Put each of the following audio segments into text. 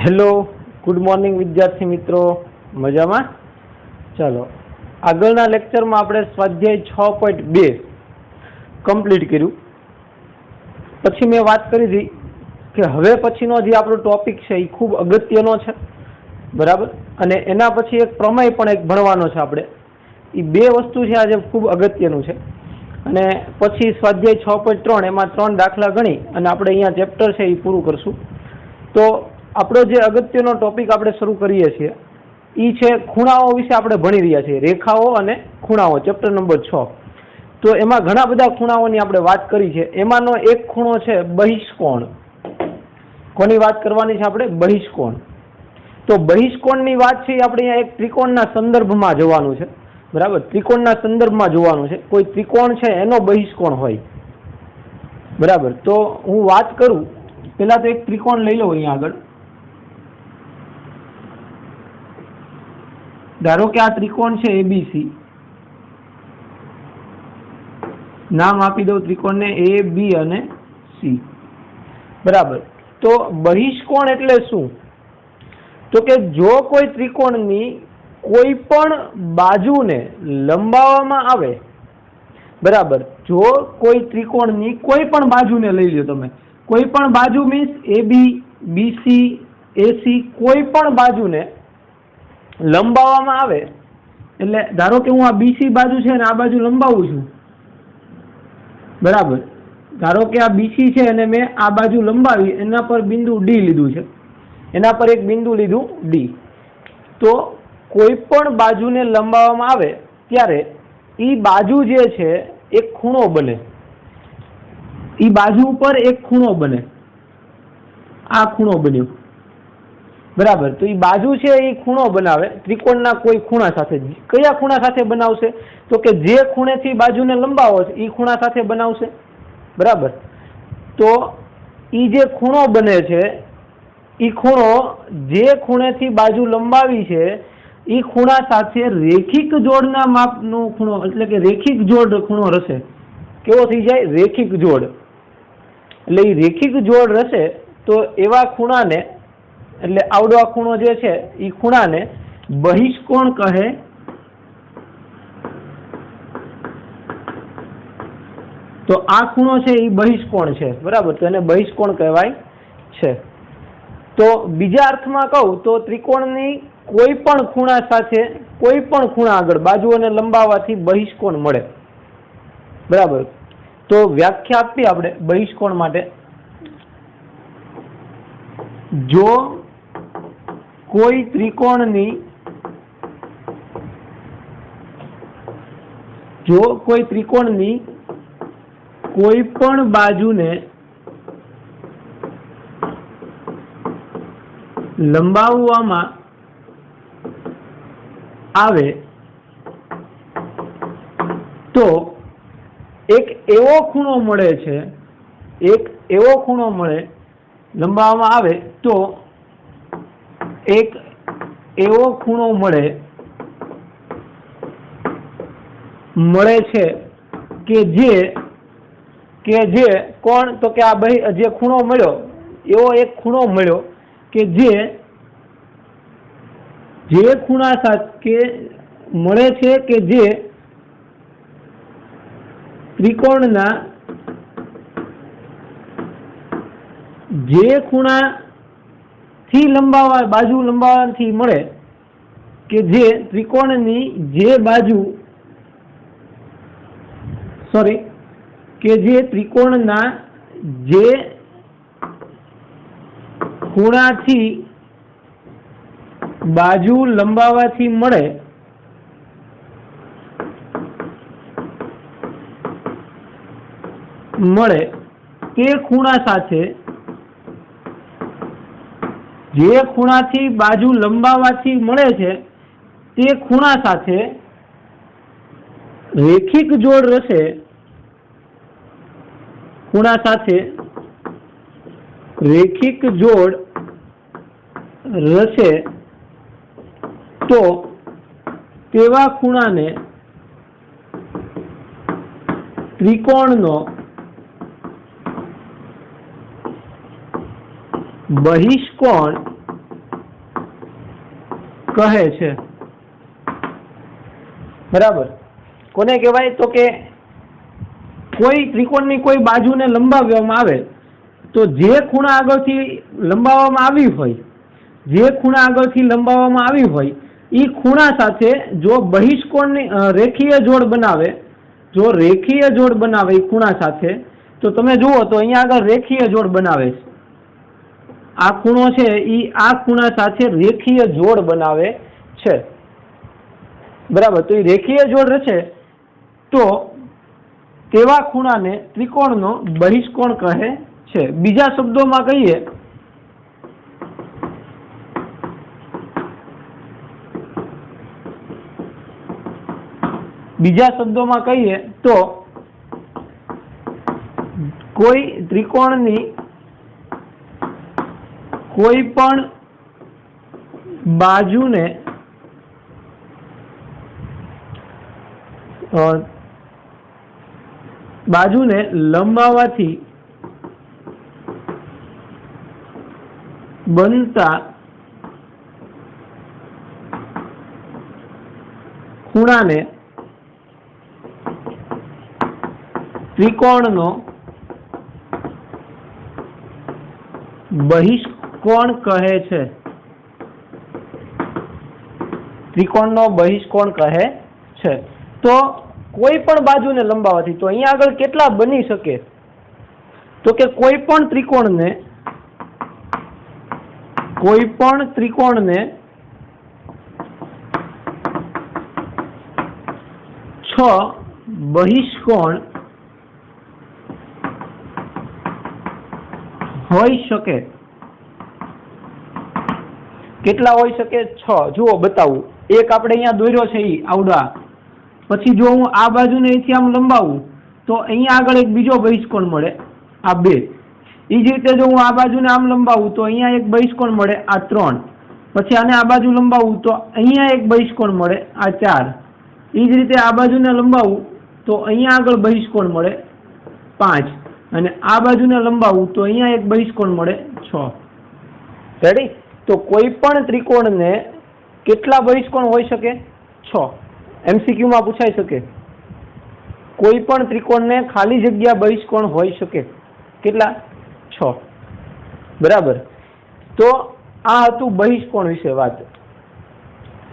Hello, good morning વિદ્યાર્થી મિત્રો. મજામાં? ચાલો, આગળના લેક્ચરમાં આપણે સ્વાધ્યાય 6.2 કમ્પ્લીટ કર્યું. પછી મેં વાત કરી હતી કે હવે પછીનો જે આપણો ટોપિક છે એ ખૂબ અગત્યનો છે, બરાબર. અને એના પછી એક પ્રમેય પણ એક ભણવાનો છે આપણે. એ બે વસ્તુ છે આજે ખૂબ અગત્યનું છે. અને પછી સ્વાધ્યાય 6.3 એમાં 3 દાખલા ગણી અને આપણે અહીંયા ચેપ્ટર છે એ પૂરું કરશું. તો આપણો જે અગત્યનો ટોપિક આપણે શરૂ કરીએ છીએ એ છે ખૂણાઓ વિશે આપણે ભણી રહ્યા છીએ, રેખાઓ અને ખૂણાઓ, ચેપ્ટર નંબર 6. તો એમાં ઘણા બધા ખૂણાઓની આપણે વાત કરી છે. એમાંનો એક ખૂણો છે બહિષ્કોણ. કોની વાત કરવાની છે આપણે? બહિષ્કોણ. તો બહિષ્કોણની વાત છે એ આપણે અહીંયા એક ત્રિકોણના સંદર્ભમાં જોવાનું છે, બરાબર. ત્રિકોણના સંદર્ભમાં જોવાનું છે. કોઈ ત્રિકોણ છે એનો બહિષ્કોણ હોય, બરાબર. તો હું વાત કરું, પેલા તો એક ત્રિકોણ લઈ લો અહીંયા આગળ. ધારો કે આ ત્રિકોણ છે એબીસી. નામ આપી દઉં ત્રિકોણને એ, બી અને સી, બરાબર. તો બહિષ્કોણ એટલે શું? તો કે જો કોઈ ત્રિકોણની કોઈ પણ બાજુને લંબાવવામાં આવે, બરાબર. જો કોઈ ત્રિકોણની કોઈ પણ બાજુને લઈ લો તમે, કોઈ પણ બાજુ મીન્સ એબી, બીસી, એસી, કોઈ પણ બાજુને લંબાવવામાં આવે, એટલે ધારો કે હું આ બીસી બાજુ છે ને આ બાજુ લંબાવું છું, બરાબર. ધારો કે આ બીસી છે અને મેં આ બાજુ લંબાવી, એના પર બિંદુ ડી લીધું છે, એના પર એક બિંદુ લીધું ડી. તો કોઈ પણ બાજુને લંબાવવામાં આવે ત્યારે એ બાજુ જે છે એક ખૂણો બને. એ બાજુ ઉપર એક ખૂણો બને. આ ખૂણો બન્યો, બરાબર. તો એ બાજુ છે એ ખૂણો બનાવે ત્રિકોણના કોઈ ખૂણા સાથે. કયા ખૂણા સાથે બનાવશે? તો કે જે ખૂણેથી બાજુને લંબાવો છે એ ખૂણા સાથે બનાવશે, બરાબર. તો એ જે ખૂણો બને છે એ ખૂણો જે ખૂણેથી બાજુ લંબાવી છે એ ખૂણા સાથે રેખિક જોડના માપનો ખૂણો, એટલે કે રેખિક જોડ ખૂણો રહેશે. કેવો થઈ જાય? રેખિક જોડ. એટલે એ રેખિક જોડ રહેશે તો એવા ખૂણાને, એટલે આવડો આ ખૂણો જે છે એ ખૂણાને બહિષ્કોણ કહે. તો આ ખૂણો છે એ બહિષ્કોણ છે, બરાબર. તો એને બહિષ્કોણ કહેવાય છે. તો બીજા અર્થમાં કહું તો ત્રિકોણની કોઈ પણ ખૂણા સાથે, કોઈ પણ ખૂણા આગળ બાજુઓને લંબાવવાથી બહિષ્કોણ મળે, બરાબર. તો વ્યાખ્યા આપી આપણે બહિષ્કોણ માટે. જો કોઈ ત્રિકોણની કોઈ પણ બાજુને લંબાવવામાં આવે તો એક એવો ખૂણો મળે છે, એક એવો ખૂણો મળે, લંબાવવામાં આવે તો એક એવો ખૂણો મળે છે કે જે કોણ? તો કે આ જે ખૂણો મળ્યો, એવો એક ખૂણો મળ્યો કે જે ખૂણા સાથે મળે છે કે જે ત્રિકોણના જે ખૂણાથી બાજુ લંબાવવાથી મળે કે જે ત્રિકોણની જે બાજુ, કે જે ત્રિકોણના જે ખૂણાથી બાજુ લંબાવવાથી મળે તે ખૂણા સાથે, જે ખૂણાથી બાજુ લંબાવવાથી મળે છે તે ખૂણા સાથે રેખિક જોડ રહેશે, ખૂણા સાથે રેખિક જોડ રહેશે તો તેવા ખૂણાને ત્રિકોણનો બહિષ્કોણ કહે છે। બરાબર, કોને કહેવાય? તો કે કોઈ ત્રિકોણની કોઈ બાજુને લંબાવવામાં આવે તો જે ખૂણા આગળથી લંબાવવામાં આવી હોય, જે ખૂણા આગળથી લંબાવવામાં આવી હોય એ ખૂણા સાથે જો બહિષ્કોણની રેખીય જોડ બનાવે, જો રેખીય જોડ બનાવે એ ખૂણા સાથે, તો તમે જુઓ તો અહીંયા આગળ રેખીય જોડ બનાવે છે। આ ખૂણો છે એ આ ખૂણા સાથે રેખીય જોડ બનાવે છે। બરાબર, તો એ રેખીય જોડ રચે તો તેવા ખૂણાને ત્રિકોણનો બહિષ્કોણ કહે છે। બીજા શબ્દોમાં કહીએ તો કોઈ ત્રિકોણની કોઈ પણ બાજુને લંબાવવાથી બનતા ખૂણાને ત્રિકોણનો બહિષ્કોણ કહે છે। ત્રિકોણનો બહિષ્કોણ કહે છે। તો કોઈ પણ બાજુને લંબાવવાથી, તો અહીંયા આગળ કેટલા બની શકે? તો કે કોઈ પણ ત્રિકોણને 6 બહિષ્કોણ હોઈ શકે। કેટલા હોઈ શકે? 6। જુઓ બતાવું, એક આપણે અહીંયા દોર્યો છે એ આવડા, પછી જો હું આ બાજુને અહીંથી આમ લંબાવું તો અહીંયા આગળ એક બીજો બહિષ્કોણ મળે, આ 2। એ જ રીતે જો હું આ બાજુને આમ લંબાવું તો અહીંયા એક બહિષ્કોણ મળે, આ 3। પછી આને આ બાજુ લંબાવું તો અહીંયા એક બહિષ્કોણ મળે, આ 4। એ જ રીતે આ બાજુને લંબાવું તો અહીંયા આગળ બહિષ્કોણ મળે 5, અને આ બાજુને લંબાવું તો અહીંયા એક બહિષ્કોણ મળે 6। રેડી? તો કોઈ પણ ત્રિકોણને કેટલા બહિષ્કોણ હોઈ શકે? 6। MCQ માં પૂછાઈ શકે, કોઈ પણ ત્રિકોણને ખાલી જગ્યા બહિષ્કોણ હોઈ શકે, કેટલા? 6। બરાબર, તો આ હતું બહિષ્કોણ વિશે વાત,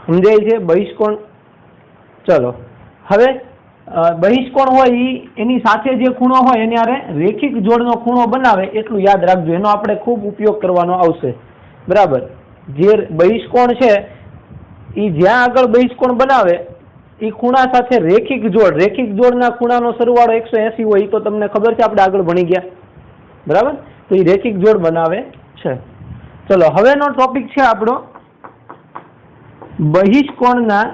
સમજાય છે બહિષ્કોણ? ચલો હવે બહિષ્કોણ હોય એની સાથે જે ખૂણો હોય એને આરે રેખિક જોડનો ખૂણો બનાવે એટલું યાદ રાખજો, એનો આપણે ખૂબ ઉપયોગ કરવાનો આવશે। બરાબર, જે બહિષ્કોણ છે એ જ્યાં આગળ બહિષ્કોણ બનાવે એ ખૂણા સાથે રેખિક જોડના ખૂણાનો સરવાળો 180 હોય, તો તમને ખબર છે, આપણે આગળ ભણી ગયા। બરાબર, તો એ રેખિક જોડ બનાવે છે। ચલો હવેનો ટોપિક છે આપણો બહિષ્કોણના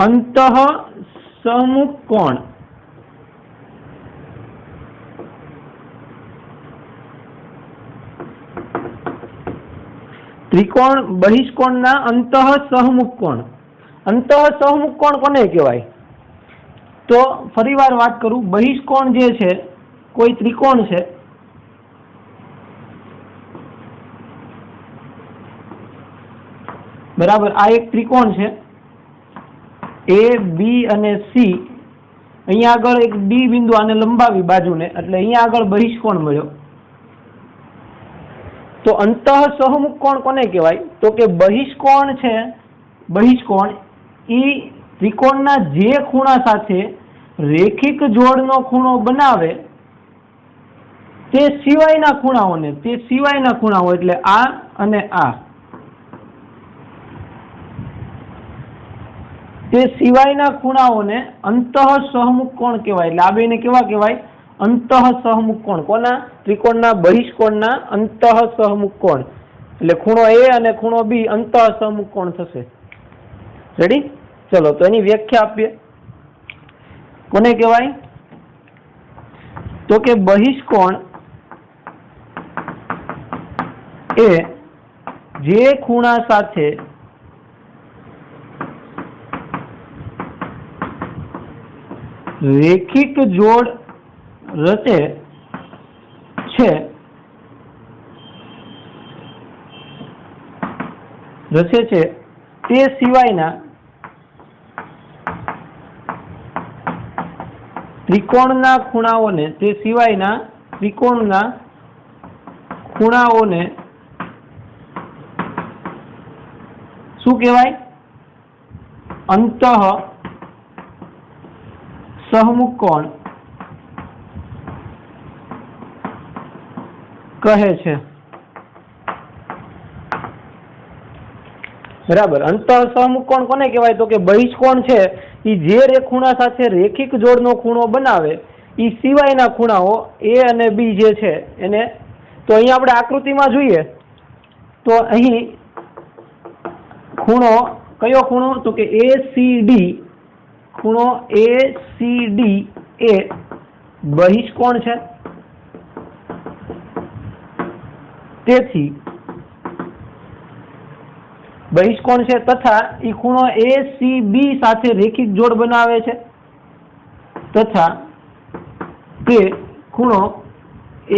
અંતઃસહમુખ કોણ। ત્રિકોણ બહિષ્કોણના અંતઃસહમુખ કોણ। અંતઃસહમુખ કોણ કોને કહેવાય? તો ફરીવાર વાત કરું, બહિષ્કોણ જે છે કોઈ ત્રિકોણ છે, બરાબર, આ એક ત્રિકોણ છે A, B અને C। અહીંયા આગળ એક D બિંદુ આને લંબાવી બાજુને, એટલે અહીંયા આગળ બહિષ્કોણ મળ્યો। તો અંતઃસહમુખ કોણ કોને કહેવાય? તો કે બહિષ્કોણ છે, બહિષ્કોણ એ ત્રિકોણના જે ખૂણા સાથે રેખિક જોડનો ખૂણો બનાવે તે સિવાયના ખૂણાઓ, એટલે આ અને આ, તે સિવાયના ખૂણાઓને અંતઃસહમુખ કોણ કહેવાય। એટલે આ બેને કેવા કહેવાય? અંતઃસહમુખ કોણ। કોના? ત્રિકોણના બહિષ્કોણના અંતઃસહમુખ કોણ। એટલે ખૂણો A અને ખૂણો B અંતઃસહમુખ કોણ થશે। રેડી? ચલો તો એની વ્યાખ્યા આપીએ, કોને કહેવાય? તો કે બહિષ્કોણ એ જે ખૂણા સાથે રેખિક જોડ રચે છે રચે છે તે સિવાયના ત્રિકોણના ખૂણાઓને શું કહેવાય? અંતઃ સહમુખ કોણ કહે છે. બરાબર. અંતઃ સહમુખ કોણ કોને કહેવાય? તો કે બહિષ્કોણ છે એ જે ખૂણા સાથે રેખિક જોડનો ખૂણો બનાવે એ સિવાયના ખૂણાઓ એ અને બી જે છે એને. તો અહીં આપણે આકૃતિમાં જોઈએ તો અહીં ખૂણો કયો ખૂણો? તો કે ACD, ખૂણો ACD એ બહિષ્કોણ છે. તેથી બહિષ્કોણ છે તથા એ ખૂણો ACB સાથે રેખિક જોડ બનાવે છે તથા તે ખૂણો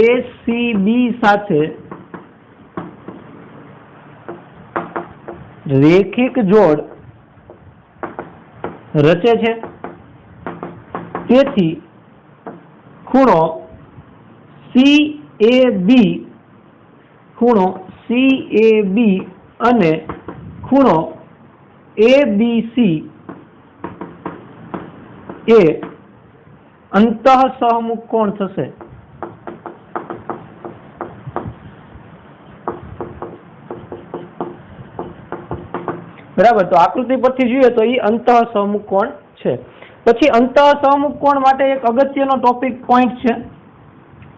ACB સાથે રેખિક જોડ રચે છે. તેથી ખૂણો CAB અને ખૂણો ABC એ અંતઃ સહમુખ કોણ થશે. બરાબર. તો આકૃતિ પરથી જોઈએ તો એ અંતઃ સહમુખ કોણ છે. પછી અંતઃ સહમુખ કોણ માટે એક અગત્યનો ટોપિક પોઈન્ટ છે,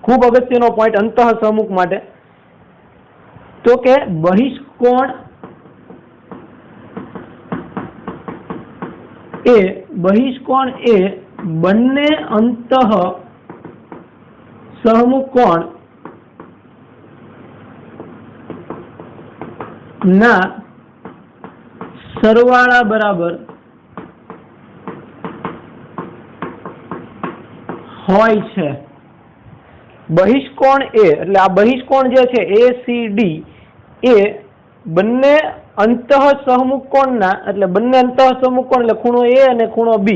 ખૂબ અગત્યનો પોઈન્ટ અંતઃ સહમુખ માટે, તો કે બહિષ્કોણ એ બંને અંતઃ સહમુખ કોણ ના સરવાળા બરાબર હોય છે. બહિષ્કોણ એટલે આ બહિષ્કોણ જે છે ACD એ બંને અંતઃ સહમુખ કોણના, એટલે બંને અંતઃ સહમુખ કોણ એટલે ખૂણો A અને ખૂણો B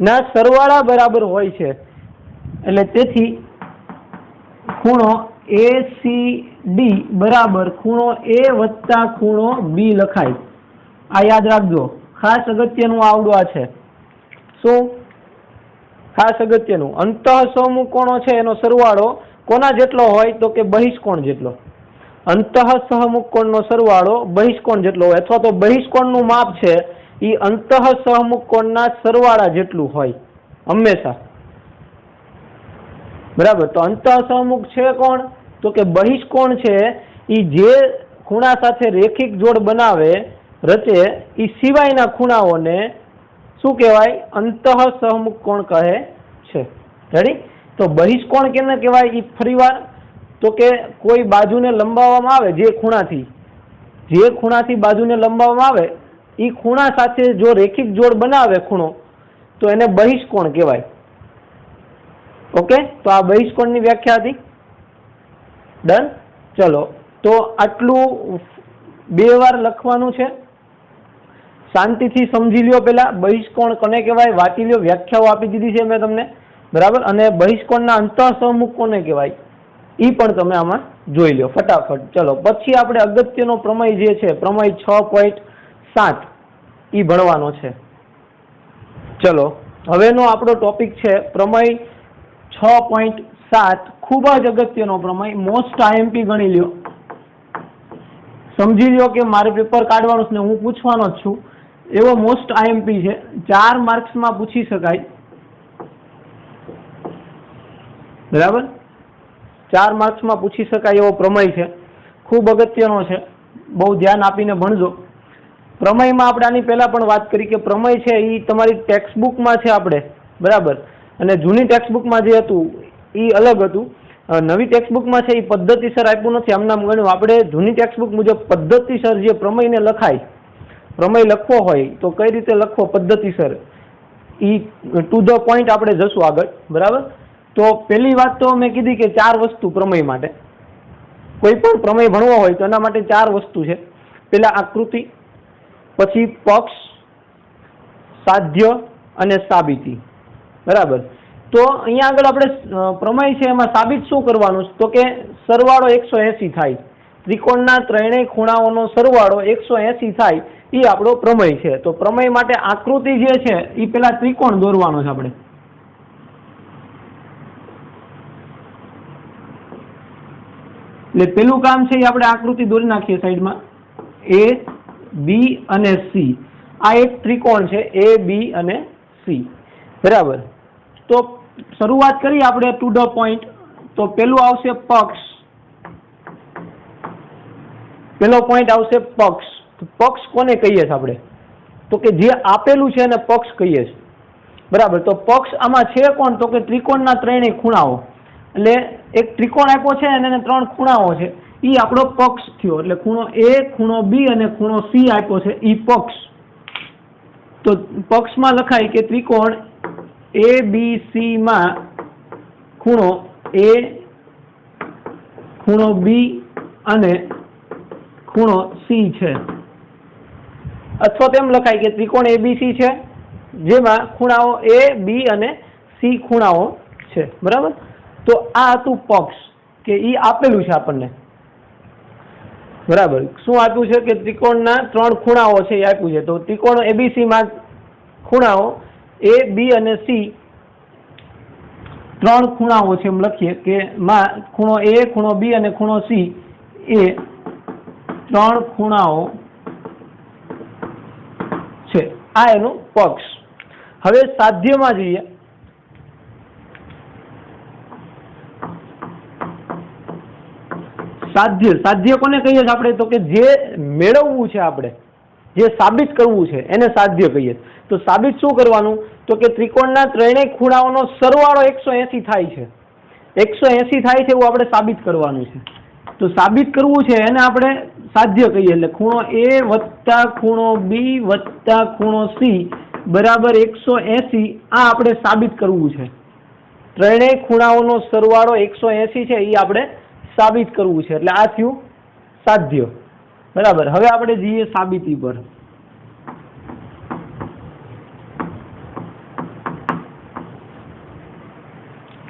ના સરવાળા બરાબર હોય છે. એટલે તેથી ખૂણો ACD બરાબર ખૂણો A વત્તા ખૂણો B લખાય. આ યાદ રાખજો, ખાસ અગત્યનું આવડું આ છે. શું ખાસ અગત્યનું? અંતઃ સહમુખ કોણો છે એનો સરવાળો કોના જેટલો હોય? તો કે બહિષ્કોણ જેટલો. અંતઃ સહમુખ કોણનો સરવાળો બહિષ્કોણ જેટલો હોય, અથવા તો બહિષ્કોણનું માપ છે એ અંતઃ સહમુખ કોણના સરવાળા જેટલું હોય હંમેશા. બરાબર. તો અંતઃ સહમુખ છે કોણ? તો કે બહિષ્કોણ છે એ જે ખૂણા સાથે રેખિક જોડ બનાવે રચે એ સિવાયના ખૂણાઓને શું કહેવાય? અંતઃ સહમુખ કોણ કહે છે. રેડી? તો બહિષ્કોણ કેને કહેવાય? એ ફરીવાર તો કે કોઈ બાજુને લંબાવવામાં આવે જે ખૂણાથી બાજુને લંબાવવામાં આવે એ ખૂણા સાથે જો રેખિક જોડ બનાવે ખૂણો તો એને બહિષ્કોણ કહેવાય. ઓકે, તો આ બહિષ્કોણની વ્યાખ્યા હતી. ડન. ચલો, તો આટલું 2 વાર લખવાનું છે. શાંતિથી સમજી લ્યો. પેલા બહિષ્કોણ કોને કહેવાય વાંચી લ્યો, વ્યાખ્યાઓ આપી દીધી છે મેં તમને. બરાબર. અને બહિષ્કોણના અંતઃ સહમુખ કોને કહેવાય એ પણ તમે આમાં જોઈ લો ફટાફટ. ચલો, પછી આપણે અગત્યનો પ્રમેય જે છે પ્રમેય 6.7 એ ભણવાનો છે. ચલો, હવેનો આપણો ટોપિક છે પ્રમેય 6.7. ખૂબ જ અગત્યનો પ્રમેય, મોસ્ટ IMP ગણી લ્યો. સમજી લ્યો કે મારે પેપર કાઢવાનું છે ને હું પૂછવાનો જ છું એવો મોસ્ટ IMP છે. 4 માર્ક્સમાં પૂછી શકાય. બરાબર. 4 માર્ક્સમાં પૂછી શકાય એવો પ્રમેય છે. ખૂબ અગત્યનો છે, બહુ ધ્યાન આપીને ભણજો. પ્રમેયમાં આપણે આની પહેલા પણ વાત કરી કે પ્રમેય છે એ તમારી ટેક્સ્ટબુકમાં છે આપણે. બરાબર. અને જૂની ટેક્સ્ટબુકમાં જે હતું એ અલગ હતું. નવી ટેક્સ્ટબુકમાં છે એ પદ્ધતિસર આપ્યું નથી, આમ નામ ગણ્યું. આપણે જૂની ટેક્સ્ટબુક મુજબ પદ્ધતિસર જે પ્રમેયને લખાય, પ્રમેય લખવો હોય તો કઈ રીતે લખવો પદ્ધતિસર, એ ટુ ધ પોઈન્ટ આપણે જશું આગળ. બરાબર. તો પહેલી વાત તો મેં કીધી કે 4 વસ્તુ પ્રમેય માટે, કોઈ પણ પ્રમેય ભણવો હોય તો એના માટે 4 વસ્તુ છે. પેલા આકૃતિ, પછી પક્ષ, સાધ્ય અને સાબિતી. બરાબર. તો અહીંયા આગળ આપણે પ્રમેય છે એમાં સાબિત શું કરવાનું તો કે સરવાળો 180 થાય, ત્રિકોણના ત્રણેય ખૂણાઓનો સરવાળો 180 થાય એ આપણો પ્રમેય છે. તો પ્રમેય માટે આકૃતિ જે છે એ પેલા ત્રિકોણ દોરવાનો છે આપણે. એટલે પેલું કામ છે એ આપણે આકૃતિ દોરી નાખીએ સાઈડમાં. A, B અને C આ એક ત્રિકોણ છે A, B અને C. બરાબર. તો શરૂઆત કરીએ આપણે ટુ ધ પોઈન્ટ. તો પેલું આવશે પક્ષ. પેલો પોઈન્ટ આવશે પક્ષ. તો પક્ષ કોને કહીએ છીએ આપણે તો કે જે આપેલું છે એને પક્ષ કહીએ છીએ. બરાબર. તો પક્ષ આમાં છે કોણ તો કે ત્રિકોણના ત્રણેય ખૂણાઓ. એટલે એક ત્રિકોણ આપ્યો છે અને એને ત્રણ ખૂણાઓ છે એ આપણો પક્ષ થયો. એટલે ખૂણો A, ખૂણો B અને ખૂણો C આપ્યો છે એ પક્ષ. તો પક્ષમાં લખાય કે ત્રિકોણ ABC માં ખૂણો A, ખૂણો B અને ખૂણો C છે. અથવા તેમ લખાય કે ત્રિકોણ ABC છે જેમાં ખૂણાઓ A, B અને C ખૂણાઓ છે. બરાબર. તો આ હતું પક્ષ કે એ આપેલું છે આપણને. બરાબર. શું આપ્યું છે કે ત્રિકોણના ત્રણ ખૂણાઓ છે એ આપ્યું છે. તો ત્રિકોણ ABC માં ખૂણાઓ A, B અને C ત્રણ ખૂણાઓ છે એમ લખીએ કે માં ખૂણો A, ખૂણો B અને ખૂણો C એ ત્રણ ખૂણાઓ છે. આ એનું પક્ષ. હવે સાધ્યમાં જઈએ. સાધ્ય કોને કહીએ છીએ આપણે તો કે જે મેળવવું છે આપણે, જે સાબિત કરવું છે એને સાધ્ય કહીએ. તો સાબિત શું કરવાનું તો કે ત્રિકોણના ત્રણેય ખૂણાઓનો સરવાળો 180 થાય છે. 180 થાય છે એવું આપણે સાબિત કરવાનું છે. તો સાબિત કરવું છે એને આપણે સાધ્ય કહીએ. એટલે ખૂણો A વત્તા ખૂણો B વત્તા ખૂણો C બરાબર 180 આ આપણે સાબિત કરવું છે. ત્રણેય ખૂણાઓનો સરવાળો 180 છે એ આપણે સાબિત કરવું છે. એટલે આ થયું સાધ્ય. બરાબર. હવે આપણે જઈએ સાબિતી પર.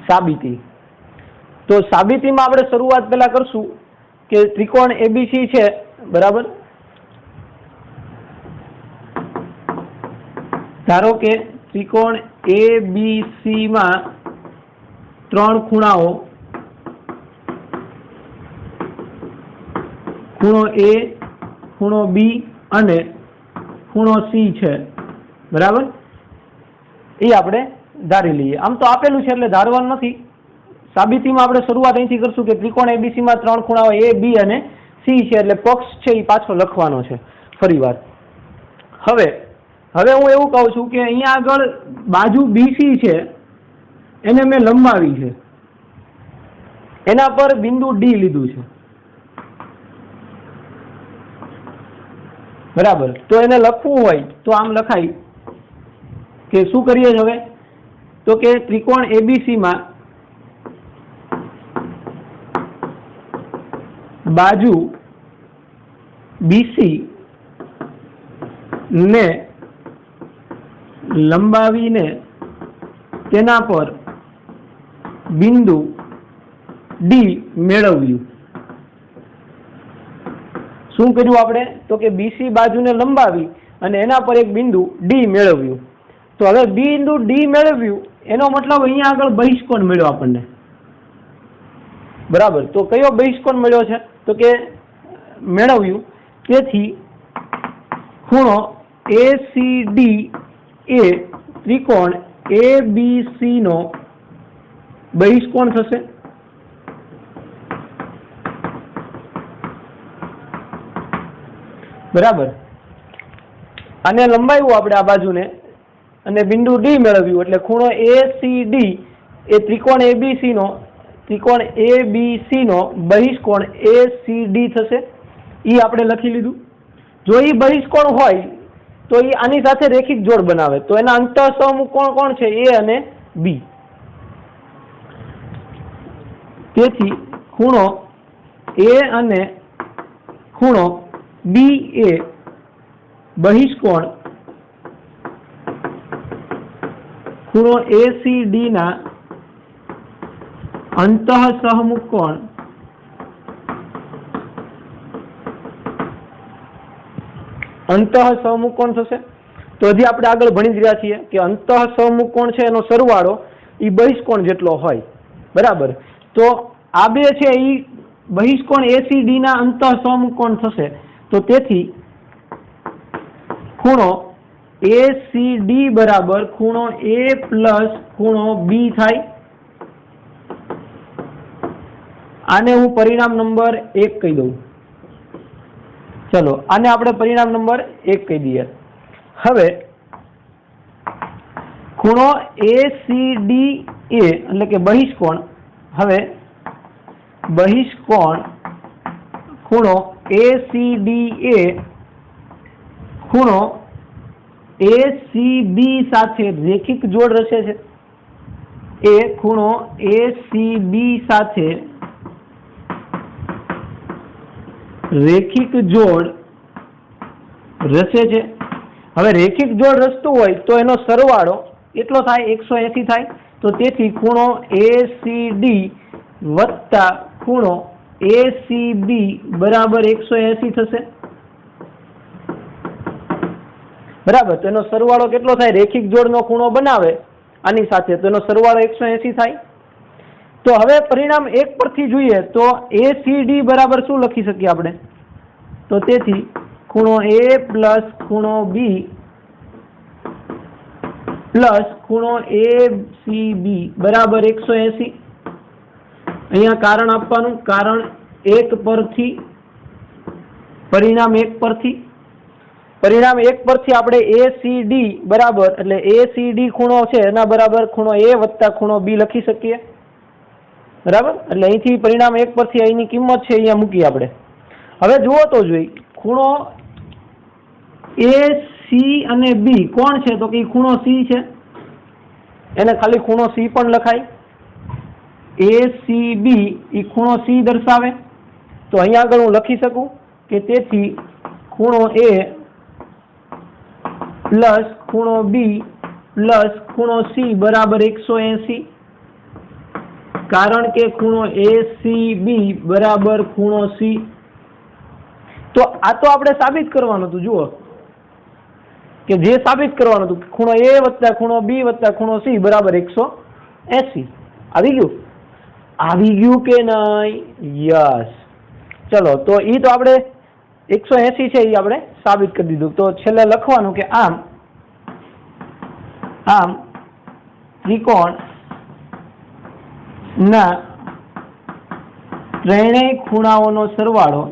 સાબિતી. તો સાબિતીમાં આપણે શરૂઆત પહેલા કરશું કે ત્રિકોણ ABC છે. બરાબર. ધારો કે ત્રિકોણ ABC માં ત્રણ ખૂણાઓ ખૂણો A, ખૂણો B અને ખૂણો C છે. બરાબર. એ આપણે ધારી લઈએ. આમ તો આપેલું છે એટલે ધારવાનું નથી. સાબિતીમાં આપણે શરૂઆત અહીંથી કરશું કે ત્રિકોણ ABC માં ત્રણ ખૂણાઓ A, B અને C છે. એટલે પક્ષ છે એ પાછો લખવાનો છે ફરી વાર. હવે હું એવું કહું છું કે અહીંયા આગળ બાજુ BC છે એને મેં લંબાવી છે. એના પર બિંદુ D લીધું છે. બરાબર. તો એને લખવું હોય તો આમ લખાય કે શું કરીએ હવે તો કે ત્રિકોણ ABC માં બાજુ BC ને લંબાવીને તેના પર બિંદુ D મેળવ્યું. શું કર્યું આપણે તો કે BC બાજુને લંબાવી અને એના પર એક બિંદુ D મેળવ્યું. તો હવે બિંદુ D મેળવ્યું એનો મતલબ અહીંયા આગળ બહિષ્કોણ મળ્યો આપણને. બરાબર. તો કયો બહિષ્કોણ મળ્યો છે તો કે મેળવ્યું. તેથી ખૂણો ACD એ ત્રિકોણ ABC નો બહિષ્કોણ થશે. બરાબર. આને લંબાવ્યું આપણે આ બાજુને અને બિંદુ D મેળવ્યું એટલે ખૂણો ACD એ ત્રિકોણ ABC નો બહિષ્કોણ ACD થશે. એ આપણે લખી લીધું. જો એ બહિષ્કોણ હોય તો એ આની સાથે રેખિક જોડ બનાવે. તો એના અંતઃસહમુખ કોણ કોણ છે A અને B. તેથી ખૂણો A અને ખૂણો બી એ બહિષ્કોણ ખૂણો એસીડી ના અંતઃ સહમુખ કોણ થશે। તો હજી આપણે આગળ ભણી જ રહ્યા છીએ કે અંતઃ સહમુખ કોણ છે એનો સરવાળો એ બહિષ્કોણ જેટલો હોય, બરાબર। તો આ બે છે એ બહિષ્કોણ એસીડી ના અંતઃ સહમુખ કોણ થશે। તો તેથી ખૂણો એસીડી બરાબર ખૂણો એ પ્લસ ખૂણો બી થાય। આને હું પરિણામ નંબર 1 કહી દઉં। ચલો આને આપણે પરિણામ નંબર 1 કહી દઈએ। હવે ખૂણો એસીડી એ એટલે કે બહિષ્કોણ, હવે બહિષ્કોણ ખૂણો એસીડી એ ખૂણો એસીબી સાથે રેખિક જોડ રચે છે। એ ખૂણો એસીબી સાથે રેખિક જોડ રચે છે। હવે રેખિક જોડ રચતું હોય તો એનો સરવાળો એટલો થાય 180 થાય। તો તેથી ખૂણો એસીડી વત્તા ખૂણો એસીબી બરાબર 180 થશે, બરાબર। તો એનો સરવાળો કેટલો થાય? રેખિક જોડનો ખૂણો બનાવે આની સાથે તો એનો સરવાળો 180 થાય। તો હવે પરિણામ 1 પરથી જોઈએ તો એસીડી બરાબર શું લખી શકીએ આપણે? તો તેથી ખૂણો એ પ્લસ ખૂણો બી પ્લસ ખૂણો એસીબી બરાબર 180। અહીંયા કારણ આપવાનું, કારણ 1 પરથી પરિણામ 1 પરથી આપણે એસીડી બરાબર એટલે એસીડી ખૂણો છે એના બરાબર ખૂણો એ વત્તા ખૂણો બી લખી શકીએ, બરાબર। એટલે અહીંથી પરિણામ 1 પરથી અહીંની કિંમત છે અહીંયા મૂકી આપણે। હવે જુઓ તો જોઈ ખૂણો એ સી અને બી કોણ છે? તો કે ખૂણો સી છે, એને ખાલી ખૂણો સી પણ લખાય। એ સી બી એ ખૂણો સી દર્શાવે। તો અહીંયા આગળ હું લખી શકું કે તેથી ખૂણો એ પ્લસ ખૂણો બી પ્લસ ખૂણો સી બરાબર 180, કારણ કે ખૂણો એસીબી બરાબર ખૂણો સી। તો આ તો આપણે સાબિત કરવાનું હતું, જુઓ કે જે સાબિત કરવાનું હતું ખૂણો એ વત્તા ખૂણો બી વત્તા ખૂણો સી બરાબર 180 આવી ગયું કે નહીં? યસ। ચલો તો એ તો આપણે 180 છે એ આપણે સાબિત કરી દીધું। તો છેલ્લે લખવાનું કે આમ ત્રિકોણ ના ત્રણેય ખૂણાઓનો સરવાળો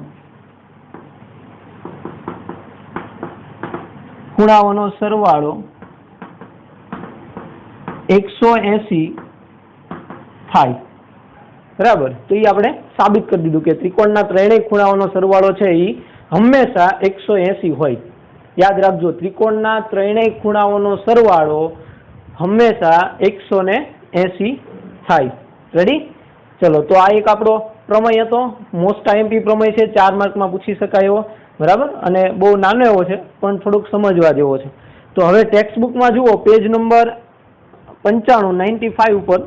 180 થાય, બરાબર। તો એ આપણે સાબિત કરી દીધું કે ત્રિકોણના ત્રણેય ખૂણાઓનો સરવાળો છે એ હંમેશા 180 હોય। યાદ રાખજો, ત્રિકોણના ત્રણેય ખૂણાઓનો સરવાળો હંમેશા 180 થાય। રેડી? ચલો તો આ એક આપણો પ્રમેય હતો, મોસ્ટ આઈએમપી પ્રમેય છે, 4 માર્કમાં પૂછી શકાય એવો, બરાબર। અને બહુ નાનો એવો છે પણ થોડુંક સમજવા જેવો છે। તો હવે ટેક્સ્ટ બુકમાં જુઓ પેજ નંબર 95 ઉપર,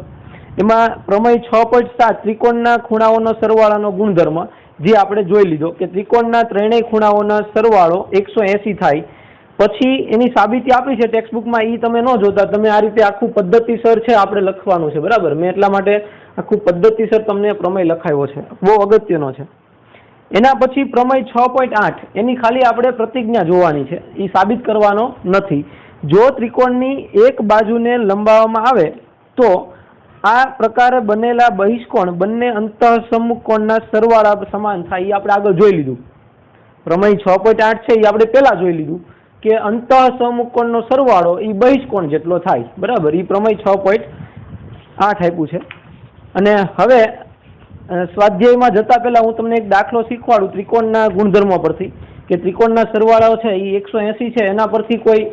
એમાં પ્રમેય 6.7 ત્રિકોણના ખૂણાઓનો સરવાળાનો ગુણધર્મ જે આપણે જોઈ લીધો કે ત્રિકોણના ત્રણેય ખૂણાઓનો સરવાળો 180 થાય। પછી એની સાબિતી આપી છે ટેક્સ્ટ બુકમાં, એ તમે ન જોતા, તમે આ રીતે આખું પદ્ધતિસર છે આપણે લખવાનું છે, બરાબર। મેં એટલા માટે આખું પદ્ધતિસર તમને પ્રમેય લખાયો છે, બહુ અગત્યનો છે। એના પછી પ્રમેય 6.8 એની ખાલી આપણે પ્રતિજ્ઞા જોવાની છે, એ સાબિત કરવાનો નથી। જો ત્રિકોણની એક બાજુને લંબાવવામાં આવે તો આ પ્રકારે બનેલા બહિષ્કોણ બંને અંતઃસમુખ કોણના સરવાળા સમાન થાય, એ આપણે આગળ જોઈ લીધું। પ્રમેય 6.8 છે એ આપણે પહેલા જોઈ લીધું કે અંતઃસમુખ કોણનો સરવાળો એ બહિષ્કોણ જેટલો થાય, બરાબર। એ પ્રમેય 6.8 આપ્યું છે। અને હવે સ્વાધ્યાયમાં જતા પહેલા હું તમને એક દાખલો શીખવાડું ત્રિકોણના ગુણધર્મો પરથી કે ત્રિકોણના સરવાળાઓ છે એ 180 છે, એના પરથી કોઈ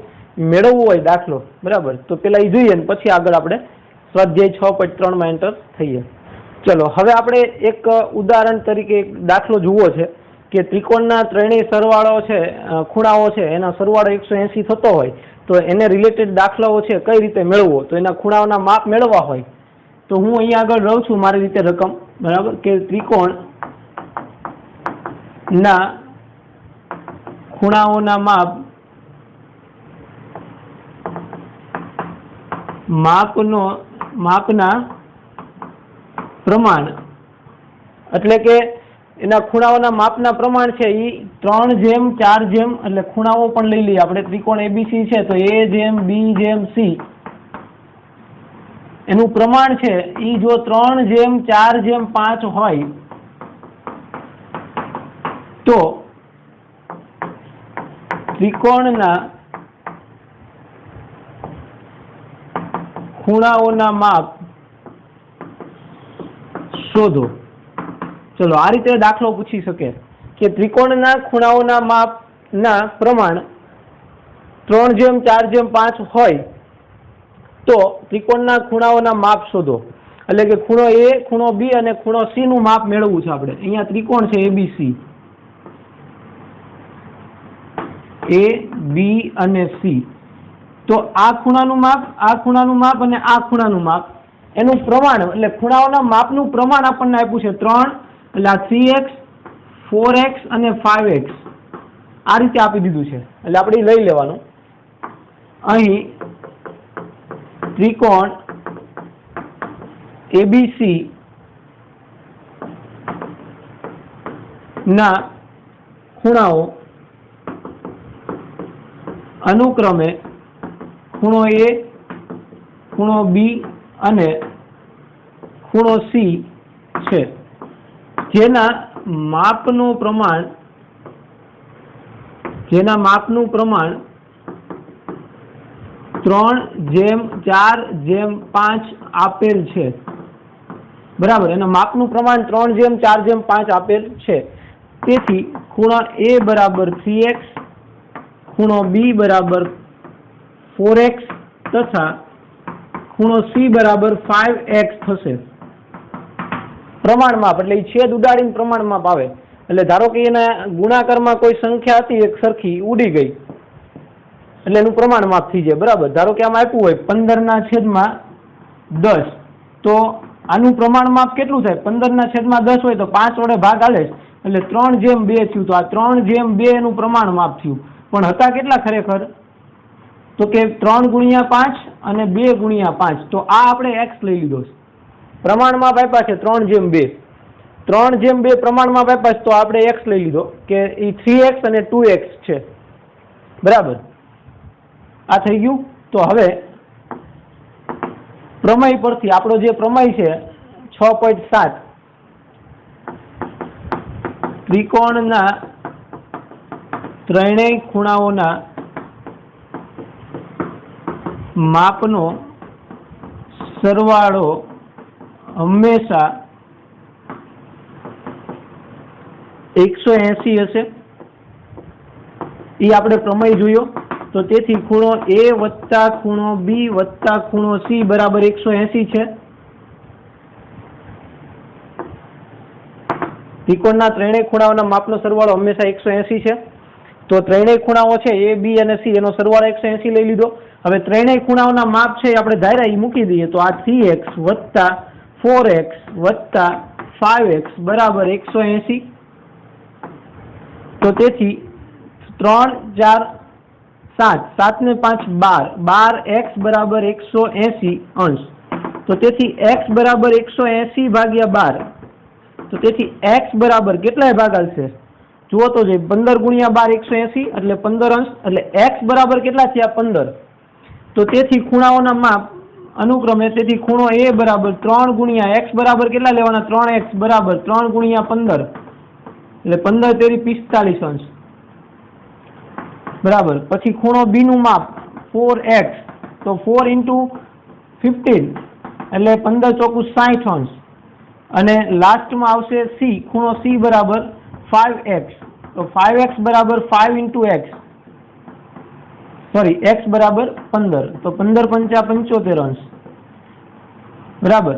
મેળવવું હોય દાખલો, બરાબર। તો પેલા એ જોઈએ ને પછી આગળ આપણે સ્વાધ્યાય 6.3 માં એન્ટર થઈએ। ચલો હવે આપણે એક ઉદાહરણ તરીકે એક દાખલો જોવો છે કે ત્રિકોણના ત્રણેય સરવાળો છે, ખૂણાઓ છે એનો સરવાળો 180 થતો હોય તો એને રિલેટેડ દાખલાઓ છે કઈ રીતે મેળવવો, તો એના ખૂણાઓના માપ મેળવવા હોય તો હું અહીંયા આગળ રહું છું મારી રીતે રકમ, બરાબર, કે ત્રિકોણ ના ખૂણાઓના માપના પ્રમાણ, એટલે કે એના ખૂણાઓના માપના પ્રમાણ છે એ 3:4 એટલે ખૂણાઓ પણ લઈ લઈએ આપણે. ત્રિકોણ એબીસી છે તો A/B/C એનું પ્રમાણ છે એ જો 3:4:5 હોય તો ત્રિકોણના ખૂણાઓના માપ શોધો. ચલો આ રીતે દાખલો પૂછી શકે કે ત્રિકોણના ખૂણાઓના માપના પ્રમાણ 3:4:5 હોય તો ત્રિકોણના ખૂણાઓના માપ શોધો. એટલે કે ખૂણો A, ખૂણો B અને ખૂણો C નું માપ મેળવવું છે આપણે. અહીંયા ત્રિકોણ છે ABC, A, B અને C. તો આ ખૂણાનું માપ, આ ખૂણાનું માપ અને આ ખૂણાનું માપ એનું પ્રમાણ, એટલે ખૂણાઓના માપનું પ્રમાણ આપણને આપ્યું છે 3, એટલે આ 3x, 4x અને 5x આ રીતે આપી દીધું છે. એટલે આપણે લઈ લેવાનું. અહીં ત્રિકોણ ABC ના ખૂણાઓ અનુક્રમે ખૂણો A, ખૂણો B અને ખૂણો C છે, જેના માપનું પ્રમાણ 3:4:5 આપેલ છે, બરાબર. એના માપનું પ્રમાણ 3:4:5 આપેલ છે. તેથી ખૂણો A બરાબર 3x, ખૂણો B બરાબર 4x તથા ખૂણો C બરાબર 5x થશે. પ્રમાણ માપ એટલે છેદ ઉડાડીને પ્રમાણ માપ આવે. એટલે ધારો કે એના ગુણાકારમાં કોઈ સંખ્યા હતી એક સરખી ઉડી ગઈ એટલે એનું પ્રમાણ માપ થઈ જાય, બરાબર. ધારો કે આમાં આપ્યું હોય 15/10 તો આનું પ્રમાણ માપ કેટલું થાય? 15/10 હોય તો 5 વડે ભાગ આલે એટલે 3:2 થયું. તો આ 3:2 એનું પ્રમાણ માપ થયું. પણ હતા કેટલા ખરેખર? તો કે 3:5 અને 2:5. તો આ આપણે x લઈ લીધો છે. પ્રમાણ માપ આપ્યા છે 3:2. 3:2 પ્રમાણ માપ આપ્યા છે તો આપણે x લઈ લીધો કે એ 3x અને 2x છે, બરાબર. આ થઈ ગયું. તો હવે પ્રમેય પરથી આપણો જે પ્રમેય છે 6.7 ત્રિકોણના ત્રણેય ખૂણાઓના માપનો સરવાળો હંમેશા 180 હશે. એ આપણે પ્રમેય જોયો. તો તેથી ખૂણો A વત્તા ખૂણો B વત્તા ખૂણો C બરાબર 180 છે. ત્રિકોણના ત્રણેય ખૂણાઓના માપનો સરવાળો હંમેશા 180 છે. તો ત્રણેય ખૂણાઓ છે A, B અને C એનો સરવાળો 180 લઈ લીધો. હવે ત્રણેય ખૂણાઓના માપ છે આપણે ધાર્યા એ મૂકી દઈએ. તો આ 3x વત્તા 4x વત્તા 5x બરાબર 180. તો તેથી 3, 4, 7, 7 ને 5 12, 12x બરાબર 180 અંશ. તો તેથી x બરાબર 180/12. તો તેથી x બરાબર કેટલાય ભાગ આવશે જુઓ તો જે 15 × 12 180 એટલે 15 અંશ. એટલે x બરાબર કેટલા થયા? 15. તો તેથી ખૂણાઓના માપ અનુક્રમે તેથી ખૂણો A બરાબર 3 × x બરાબર કેટલા લેવાના? 3x બરાબર 3 × 15 એટલે 15 તેરી 45 અંશ, બરાબર. પછી ખૂણો B નું માપ 4x તો 4 × 15 એટલે 15 ચોકું 60 અંશ. અને લાસ્ટમાં આવશે C, ખૂણો C બરાબર 5x તો 5x બરાબર 5 × x, સોરી x બરાબર 15 તો 15 × 5 = 75 અંશ, બરાબર.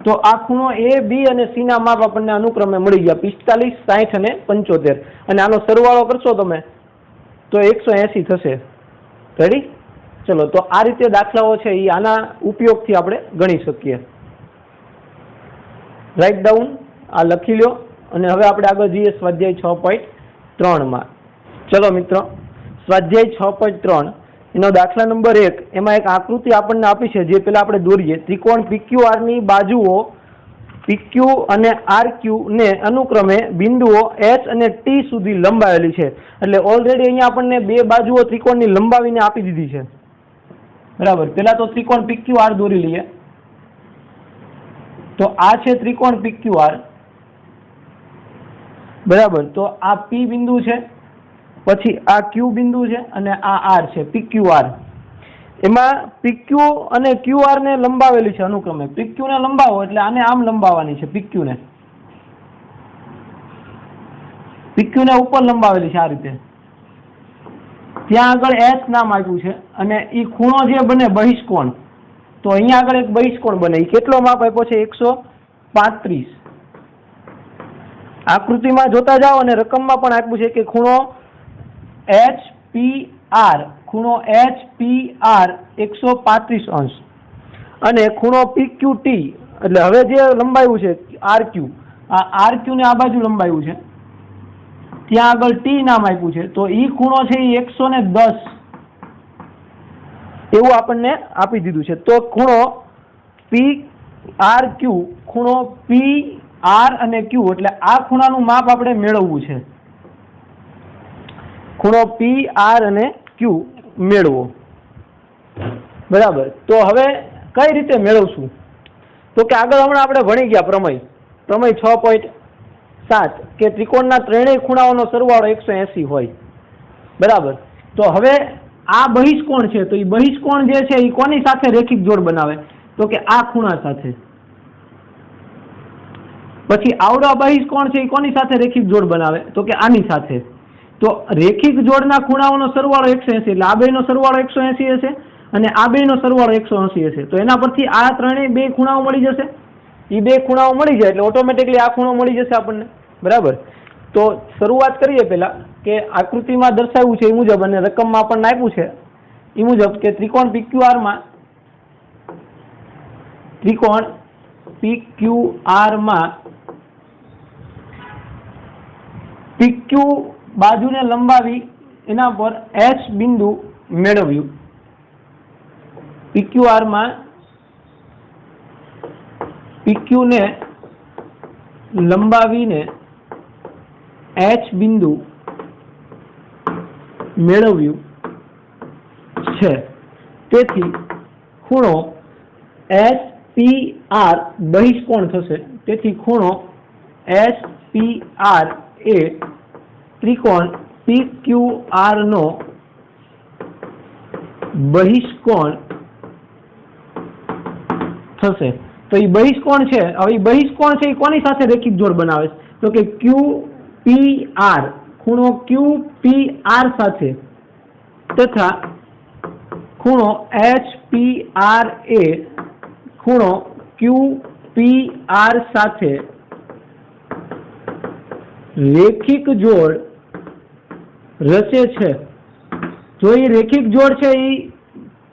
તો આ ખૂણો એ બી અને સી ના માપ આપણને અનુક્રમે મળી ગયા 45, 60 અને 75 અને આનો સરવાળો કરશો તમે તો 180 થશે. રેડી? ચલો તો આ રીતે દાખલાઓ છે એ આના ઉપયોગથી આપણે ગણી શકીએ. રાઇટ ડાઉન, આ લખી લો અને હવે આપણે આગળ જઈએ સ્વાધ્યાય 6.3 માં. ચલો મિત્રો, સ્વાધ્યાય 6.3 એનો દાખલા નંબર 1, એમાં એક આકૃતિ આપણને આપી છે જે પેલા આપણે દોરીએ. ત્રિકોણ PQR ની બાજુઓ PQ અને RQ ને અનુક્રમે બિંદુઓ H અને T સુધી લંબાવેલી છે. એટલે ઓલરેડી અહીંયા આપણને બે બાજુઓ ત્રિકોણની લંબાવીને આપી દીધી છે. બરાબર, પેલા તો ત્રિકોણ PQR દોરી લઈએ. તો આ છે ત્રિકોણ PQR. બરાબર, તો આ P બિંદુ છે, પછી આ Q બિંદુ છે અને આ R છે, PQR. એમાં PQ અને QR ને લંબાવેલી છે અનુક્રમે. PQ ને લંબાવો એટલે આને આમ લંબાવવાની છે. PQ ને ઉપર લંબાવેલી છે આ રીતે. ત્યાં આગળ S નામ આપ્યું છે અને એ ખૂણો જે બને બહિષ્કોણ, તો અહીંયા આગળ એક બહિષ્કોણ બને. એ કેટલો માપ આપ્યો છે? 135. આકૃતિમાં જોતા જાઓ અને રકમમાં પણ આપ્યું છે કે ખૂણો HPR, ખૂણો HPR 135 અંશ અને ખૂણો PQT, એટલે હવે જે લંબાયું છે RQ, આ RQ ને આ બાજુ લંબાયું છે, ત્યાં આગળ T નામ આપ્યું છે, તો એ ખૂણો છે એ 110 એવું આપણને આપી દીધું છે. તો ખૂણો PRQ, ખૂણો PR અને Q, એટલે આ ખૂણાનું માપ આપણે મેળવવું છે. ખૂણો PR અને Q મેળવો. બરાબર, તો હવે કઈ રીતે મેળવશું? તો કે આગળ હમણાં આપણે ભણી ગયા પ્રમેય 6.7 કે ત્રિકોણના ત્રણેય ખૂણાઓનો સરવાળો 180 હોય. બરાબર, તો હવે આ બહિષ્કોણ છે, તો એ બહિષ્કોણ જે છે એ કોની સાથે રેખિક જોડ બનાવે? તો કે આ ખૂણા સાથે. પછી આવડો બહિષ્કોણ છે એ કોની સાથે રેખિક જોડ બનાવે? તો કે આની સાથે. તો રેખિક જોડના ખૂણાઓનો સરવાળો 180, એટલે આ બેનો સરવાળો 180 હશે અને આ બેનો સરવાળો 180 હશે. તો એના પરથી આ ત્રણેય બે ખૂણાઓ મળી જશે. એ બે ખૂણાઓ મળી જાય એટલે ઓટોમેટિકલી આ ખૂણો મળી જશે આપણને. બરાબર, તો શરૂઆત કરીએ પેલા કે આકૃતિમાં દર્શાવ્યું છે એ મુજબ અને રકમમાં આપણને આપ્યું છે એ મુજબ કે ત્રિકોણ PQR માં PQ બાજુને લંબાવી એના પર H બિંદુ મેળવ્યું. PQR માં PQ ને લંબાવીને H બિંદુ મેળવ્યું છે. તેથી ખૂણો SPR બહિષ્કોણ થશે. તેથી ખૂણો SPR એ ત્રિકોણ PQR નો બહિષ્કોણ થશે. તો એ બહિષ્કોણ છે, હવે એ બહિષ્કોણ છે એ કોની સાથે રેખિક જોડ બનાવે? તો કે QPR, ખૂણો QPR સાથે તથા ખૂણો HPR એ ખૂણો QPR સાથે રેખિક જોડ રચે છે. જો એ રેખિક જોડ છે એ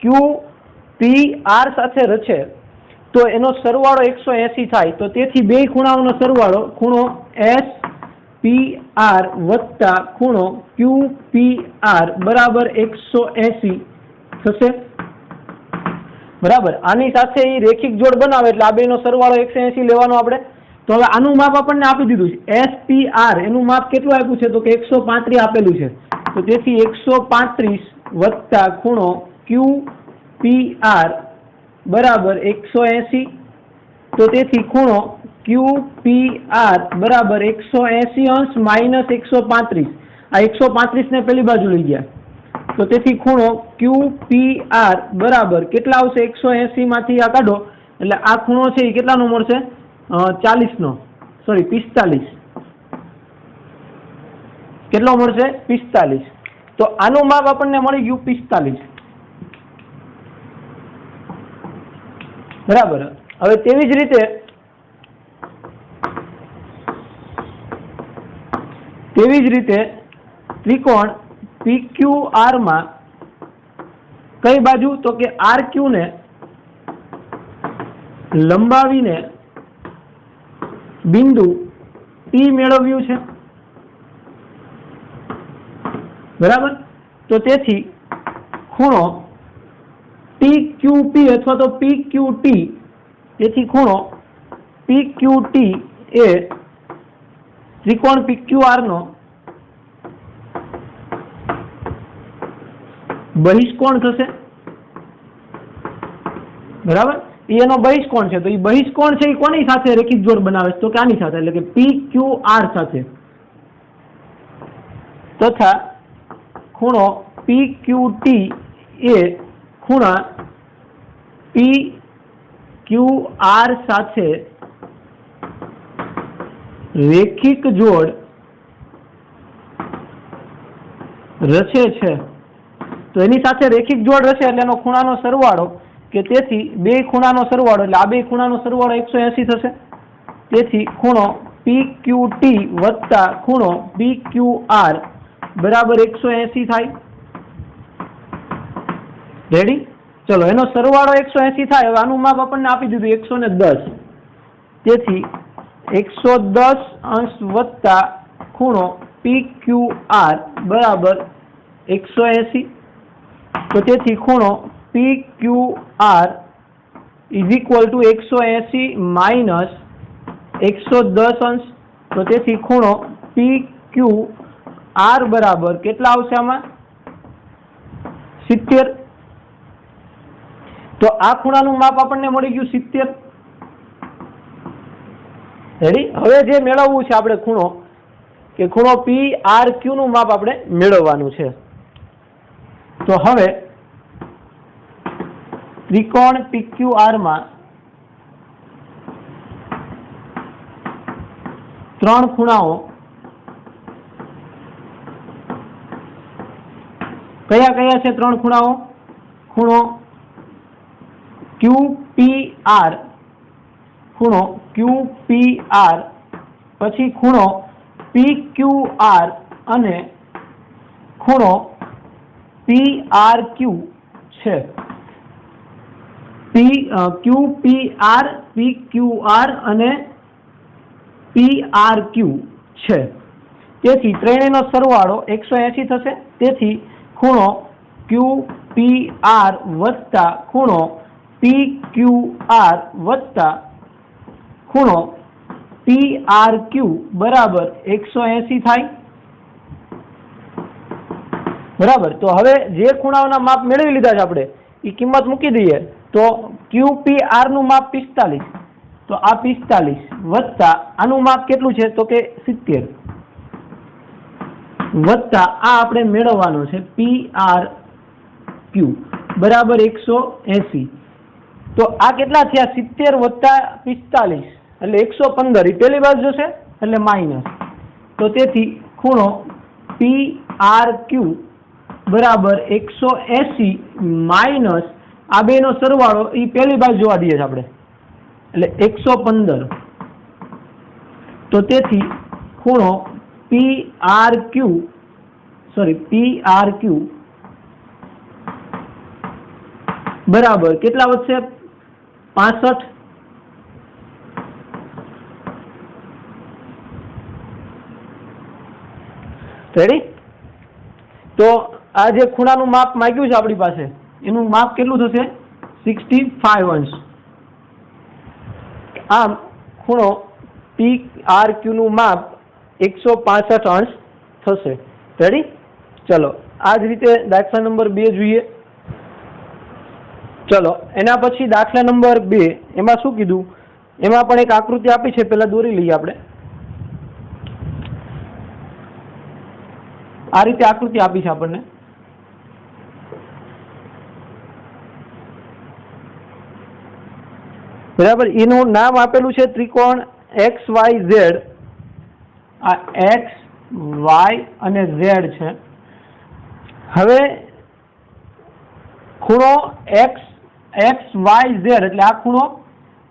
QPR સાથે રચે તો એનો સરવાળો 180 થાય. તો તેથી બે ખૂણાઓનો સરવાળો ખૂણો SPR વત્તા ખૂણો QPR બરાબર 180 થશે. બરાબર, આની સાથે એ રેખિક જોડ બનાવે એટલે આ બેનો સરવાળો 180 લેવાનો આપણે. તો હવે આનું માપ આપણને આપી દીધું છે SPR, એનું માપ કેટલું આપ્યું છે? તો કે 135 આપેલું છે. તો તેથી 135 વત્તા ખૂણો QPR બરાબર 180. તો તેથી ખૂણો QPR બરાબર 180 અંશ માઇનસ 135. આ 135 ને પેલી બાજુ લઈ ગયા તો તેથી ખૂણો QPR બરાબર કેટલા આવશે? 180 માંથી આ કાઢો એટલે આ ખૂણો છે એ કેટલાનો મળશે? 45. કેટલો મળશે? 45. તો આનું માપ આપણને મળી ગયું 45. બરાબર, હવે તેવી જ રીતે તેવી જ રીતે ત્રિકોણ PQR માં કઈ બાજુ તો કે RQ ને લંબાવીને બિંદુ P મેળવ્યું છે, બરાબર। તો તેથી ખૂણો TQP અથવા તો PQT, તેથી ખૂણો PQT એ ત્રિકોણ PQR નો બહિષ્કોણ થશે, બરાબર। એનો બહિષ્કોણ છે, તો એ બહિષ્કોણ છે એ કોની સાથે રેખિક જોડ બનાવે છે તો કે આની સાથે, એટલે કે PQR સાથે, તથા ખૂણો PQT એ ખૂણા PQR સાથે રેખિક જોડ રચે છે। તો એની સાથે રેખિક જોડ રચે એટલે એનો ખૂણાનો સરવાળો કે તેથી બે ખૂણાનો સરવાળો એટલે આ બે ખૂણાનો સરવાળો 180 થશે। તેથી ખૂણો PQT વત્તા ખૂણો PQR બરાબર 180 થાય। રેડી? ચલો, એનો સરવાળો 180 થાય। હવે આનું માપ આપણને આપી દીધું 110, તેથી 110 અંશ વત્તા ખૂણો PQR બરાબર 180। તો તેથી ખૂણો PQR is equal to 180 minus 110 અંશ। તો તેથી ખૂણો PQR બરાબર કેટલા આવશે આમાં? 70। તો આ ખૂણાનું માપ આપણને મળી ગયું 70। રેડી? હવે જે મેળવવું છે આપણે ખૂણો કે ખૂણો PRQ નું માપ આપણે મેળવવાનું છે। તો હવે ત્રિકોણ PQR માં ત્રણ ખૂણાઓ કયા કયા છે? ત્રણ ખૂણાઓ, ખૂણો QPR, ખૂણો QPR, પછી ખૂણો PQR અને ખૂણો PRQ છે। QPR, PQR અને PRQ છે। તેથી ત્રણેયનો સરવાળો 180 થશે। તેથી ખૂણો QPR વત્તા ખૂણો PQR વત્તા ખૂણો PRQ બરાબર 180 થાય, બરાબર। તો હવે જે ખૂણાઓના માપ મેળવી લીધા છે આપણે એ કિંમત મૂકી દઈએ તો QPR નું માપ 45, તો આ 45 વત્તા આનું માપ કેટલું છે તો કે 70 વત્તા આ આપણે મેળવવાનું છે PRQ બરાબર 180। તો આ કેટલા થયા? 70 વત્તા 45 એટલે 115। એ પેલી બાજુ જશે એટલે માઇનસ। તો તેથી ખૂણો PRQ બરાબર 180 માઇનસ આ બે નો સરવાળો એ પેલી બાજુ જોવા દઈએ છે આપણે એટલે 115। તો તેથી ખૂણો PRQ બરાબર કેટલા વધશે? 65। રેડી? તો આ જે ખૂણાનું માપ માંગ્યું છે આપણી પાસે એનું માપ કેટલું થશે? 65 અંશ। આમ ખૂણો PRQ નું માપ 165 અંશ થશે। રેડી? ચલો, આ જ રીતે દાખલા નંબર 2 જોઈએ। ચલો, એના પછી દાખલા નંબર 2 એમાં શું કીધું? એમાં પણ એક આકૃતિ આપી છે, પહેલા દોરી લઈએ આપણે। આ રીતે આકૃતિ આપી છે આપણને, બરાબર। એનું નામ આપેલું છે ત્રિકોણ XYZ। આ X, Y અને Z છે। હવે ખૂણો XYZ એટલે આ ખૂણો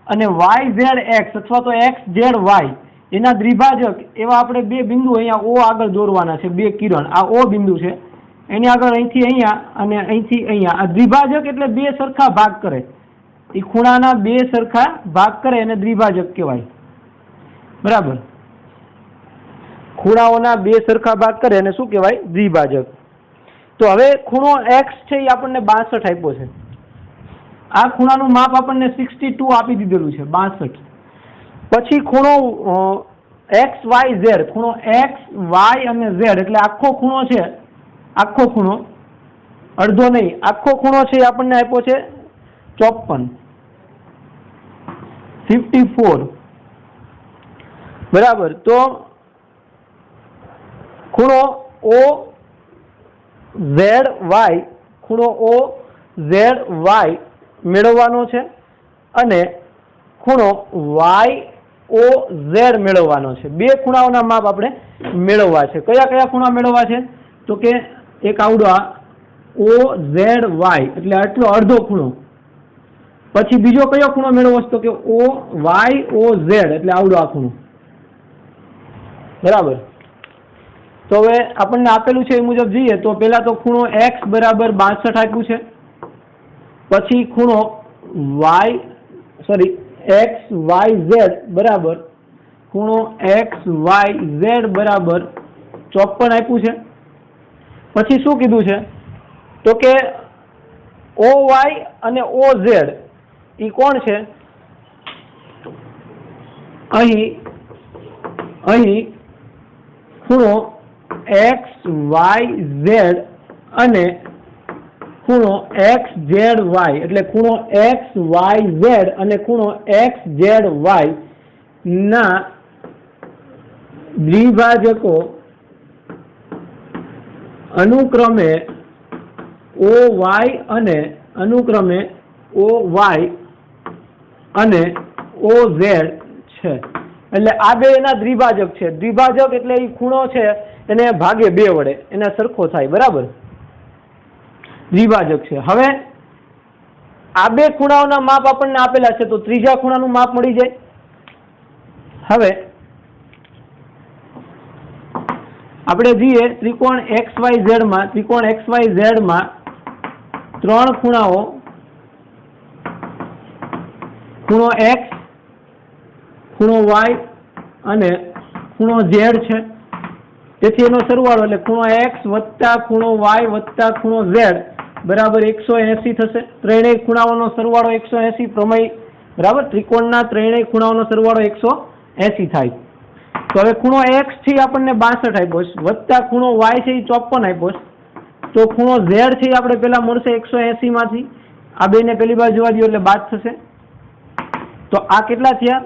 અને YZX અથવા તો XZY એના દ્વિભાજક એવા આપણે બે બિંદુ અહીંયા ઓ આગળ દોરવાના છે, બે કિરણ, આ ઓ બિંદુ છે, એની આગળ અહીંથી અહીંયા અને અહીંથી અહીંયા. આ દ્વિભાજક એટલે બે સરખા ભાગ કરે, એ ખૂણાના બે સરખા ભાગ કરે એને દ્વિભાજક કહેવાય. બરાબર, ખૂણાઓના બે સરખા ભાગ કરે એને શું કહેવાય? દ્વિભાજક. તો હવે ખૂણો x છે એ આપણને 62 આપ્યો છે. આ ખૂણાનું માપ આપણને 62 આપી દીધેલું છે, 62. પછી ખૂણો x y z, ખૂણો x y અને z એટલે આખો ખૂણો છે, આખો ખૂણો, અડધો નહીં, આખો ખૂણો છે એ આપણને આપ્યો છે 54. બરાબર. તો ખૂણો ઓ ઝેડ વાય, ખૂણો ઓ ઝેડ વાય મેળવવાનો છે અને ખૂણો વાય ઓ ઝેડ મેળવવાનો છે. બે ખૂણાઓના માપ આપણે મેળવવા છે. કયા કયા ખૂણા મેળવવા છે? તો કે એક આવડો ઓ ઝેડ વાય એટલે આટલો અડધો ખૂણો. પછી બીજો કયો ખૂણો મેળવવો? તો કે ઓ વાય ઓ ઝેડ એટલે આવડો આ ખૂણો. બરાબર. તો હવે આપણને આપેલું છે એ મુજબ જઈએ તો પહેલા તો ખૂણો x બરાબર 62 આપ્યું છે, પછી ખૂણો x y z બરાબર ખૂણો x y z બરાબર 54 આપ્યું છે. પછી શું કીધું છે? તો કે OY અને OZ એ કોણ છે? અહીં ખૂણો x y z અને ખૂણો x z y એટલે ખૂણો x y z અને ખૂણો x z y ના દ્વિભાજકો અનુક્રમે OY અને અનુક્રમે OY અને OZ છે. એટલે આ બે એના દ્વિભાજક છે. દ્વિભાજક એટલે એ ખૂણો છે એને ભાગે બે વડે એને સરખો થાય. બરાબર, દ્વિભાજક છે. હવે આ બે ખૂણાઓના માપ આપણને આપેલા છે તો ત્રીજા ખૂણાનું માપ મળી જાય. હવે આપણે જઈએ ત્રિકોણ XYZ માં. ત્રિકોણ XYZ માં ત્રણ ખૂણાઓ, ખૂણો x, ખૂણો y અને ખૂણો z છે. તેથી એનો સરવાળો એટલે ખૂણો x વત્તા ખૂણો y વત્તા ખૂણો z બરાબર 180 થશે. ત્રણેય ખૂણાઓનો સરવાળો 180 પ્રમેય. બરાબર, ત્રિકોણના ત્રણેય ખૂણાઓનો સરવાળો 180 થાય. તો હવે ખૂણો x છે આપણને 62 આપ્યો છે, વત્તા ખૂણો y છે એ 54 આપ્યો છે. તો ખૂણો z છે આપણે પેલા મળશે 180 માંથી. આ બેને પેલી બાજુ જવા દો એટલે બાદ થશે. તો આ કેટલા થયા?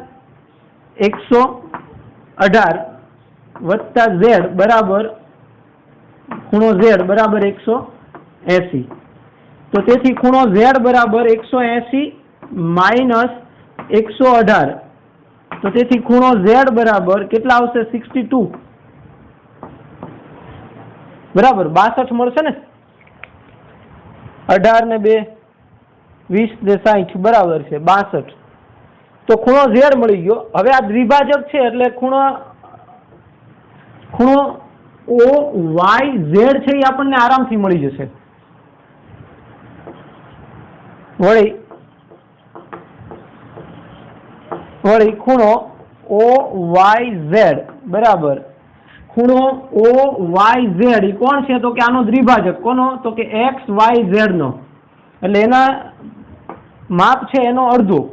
118 વત્તા z બરાબર ખૂણો z બરાબર 180. તો તેથી ખૂણો z બરાબર 180 માઇનસ 118. તો તેથી ખૂણો z બરાબર કેટલા આવશે? 62. બરાબર, 62 મળશે ને. 18 ને 2 20 ને 60 બરાબર છે 62. તો ખૂણો z મળી ગયો. હવે આ દ્વિભાજક છે એટલે ખૂણો OYZ છે એ આપણને આરામથી મળી જશે. વળી ખૂણો OYZ બરાબર ખૂણો OYZ એ કોણ છે? તો કે આનો દ્વિભાજક. કોનો? તો કે XYZ નો. એટલે એના માપ છે એનો અડધો,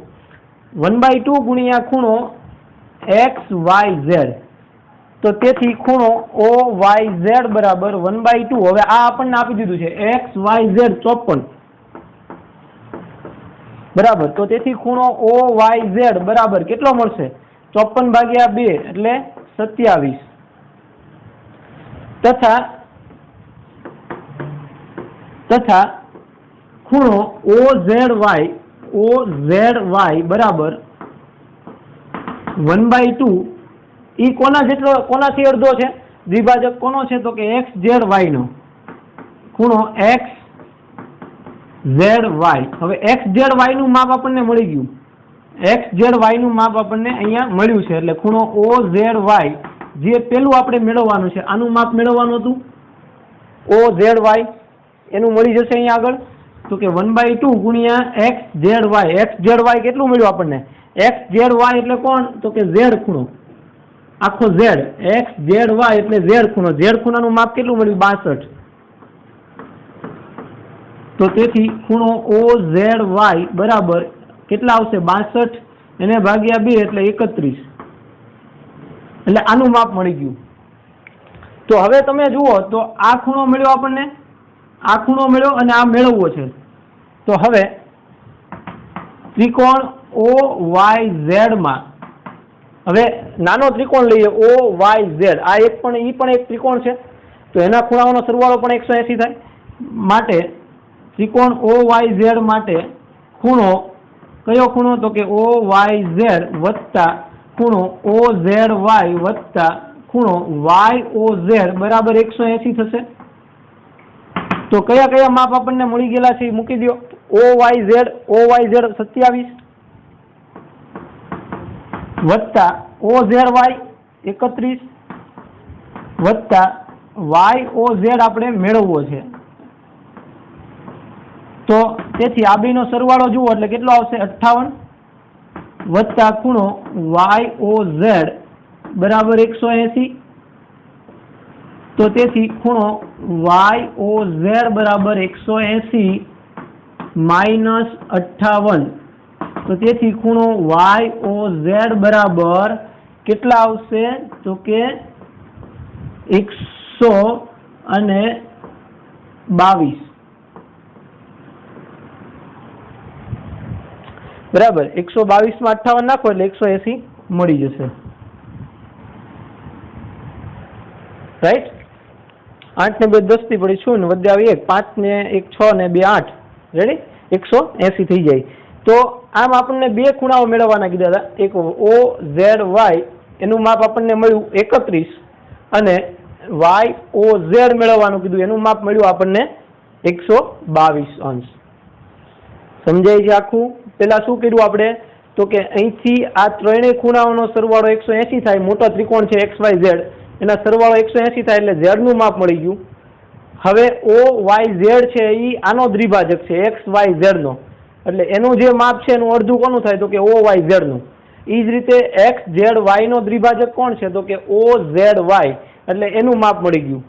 1/2 ગુણ્યા ખૂણો XYZ. તો તેથી ખૂણો OYZ બરાબર 1/2. હવે આ આપણને આપી દીધું છે XYZ 54. બરાબર. તો તેથી ખૂણો OYZ બરાબર કેટલો મળશે? 54/2 એટલે 27. તથા ખૂણો OZY બરાબર 1/2 એ કોનાથી અડધો છે? દ્વિભાજક કોનો છે? તો કે XZY નો. ખૂણો XZY. હવે XZY નું માપ આપણને મળી ગયું. એક્સ ઝેડ વાય નું માપ આપણને અહીંયા મળ્યું છે, એટલે ખૂણો ઓ ઝેડ વાય જે પેલું આપણે મેળવવાનું છે, આનું માપ મેળવવાનું હતું ઓ ઝેડ વાય, એનું મળી જશે અહીંયા આગળ તો કે 1/2 ગુણ્યા x z y. X z y કેટલું મળ્યું આપણને? એક્સ ઝેડ વાય એટલે કોણ? તો કે ઝેડ ખૂણો, આખો ઝેડ. એક્સ ઝેડ વાય એટલે ઝેડ ખૂણો. ઝેડ ખૂણાનું માપ કેટલું મળ્યું? 62. તો તેથી ખૂણો ઓ ઝેડ વાય બરાબર કેટલા આવશે? 62 એને ભાગ્યા 2 એટલે 31. એટલે આનું માપ મળી ગયું. તો હવે તમે જુઓ તો આ ખૂણો મળ્યો આપણને, આ ખૂણો મળ્યો અને આ મેળવવો છે. તો હવે ત્રિકોણ ઓ વાય ઝેડ માં હવે નાનો ત્રિકોણ લઈએ ઓ વાય ઝેડ. આ એક પણ ઈ પણ એક ત્રિકોણ છે, તો એના ખૂણાઓનો સરવાળો પણ 180 થાય. માટે ત્રિકોણ ઓ વાય ઝેડ માટે ખૂણો કયો ખૂણો? તો કે ઓ વાય ઝેડ વત્તા ખૂણો ઓ ઝેડ વાય વત્તા ખૂણો વાય ઓ ઝેડ બરાબર 180 થશે. તો કયા કયા માપ આપણને મળી ગયેલા છે એ મૂકી દો. ઓ વાય ઝેડ 27 વત્તા ઓ ઝેડ વાય 31 વત્તા વાય ઓ ઝેડ આપણે મેળવવો છે. તો તેથી આ બેનો સરવાળો જુઓ એટલે કેટલો આવશે? 58 વત્તા ખૂણો વાય ઓ ઝેડ બરાબર 180. તો તેથી ખૂણો વાય ઓ ઝેડ બરાબર 180 માઇનસ 58. તો તેથી ખૂણો વાય ઓ ઝેડ બરાબર કેટલા આવશે? તો કે 122 બરાબર. 122 માં 58 નાખો એટલે 180 મળી જશે. રાઈટ. 8 ને 2 10 થી પડી 0 વધે આવી 1, 5 ને 1 6 ને 2 8. રેડી? 180 થઈ જાય. તો આમ આપણને બે ખૂણાઓ મેળવવાના કીધા હતા. એક ઓ ઝેડ વાય એનું માપ આપણને મળ્યું 31 અને વાય ઓ ઝેડ મેળવવાનું કીધું એનું માપ મળ્યું આપણને 122 અંશ. સમજાય છે આખું? પેલા શું કર્યું આપણે? તો કે અહીંથી આ ત્રણેય ખૂણાઓનો સરવાળો 180 થાય. મોટો ત્રિકોણ છે એક્સ વાય ઝેડ, એના સરવાળો 180 થાય એટલે ઝેડ નું માપ મળી ગયું. હવે ઓ વાય ઝેડ છે એ આનો દ્વિભાજક છે એક્સ વાય ઝેડ નો, એટલે એનું જે માપ છે એનું અડધું કોનું થાય? તો કે ઓ વાય ઝેડ નું. એ જ રીતે એક્સ ઝેડ વાય નો દ્વિભાજક કોણ છે? તો કે ઓ ઝેડ વાય, એટલે એનું માપ મળી ગયું.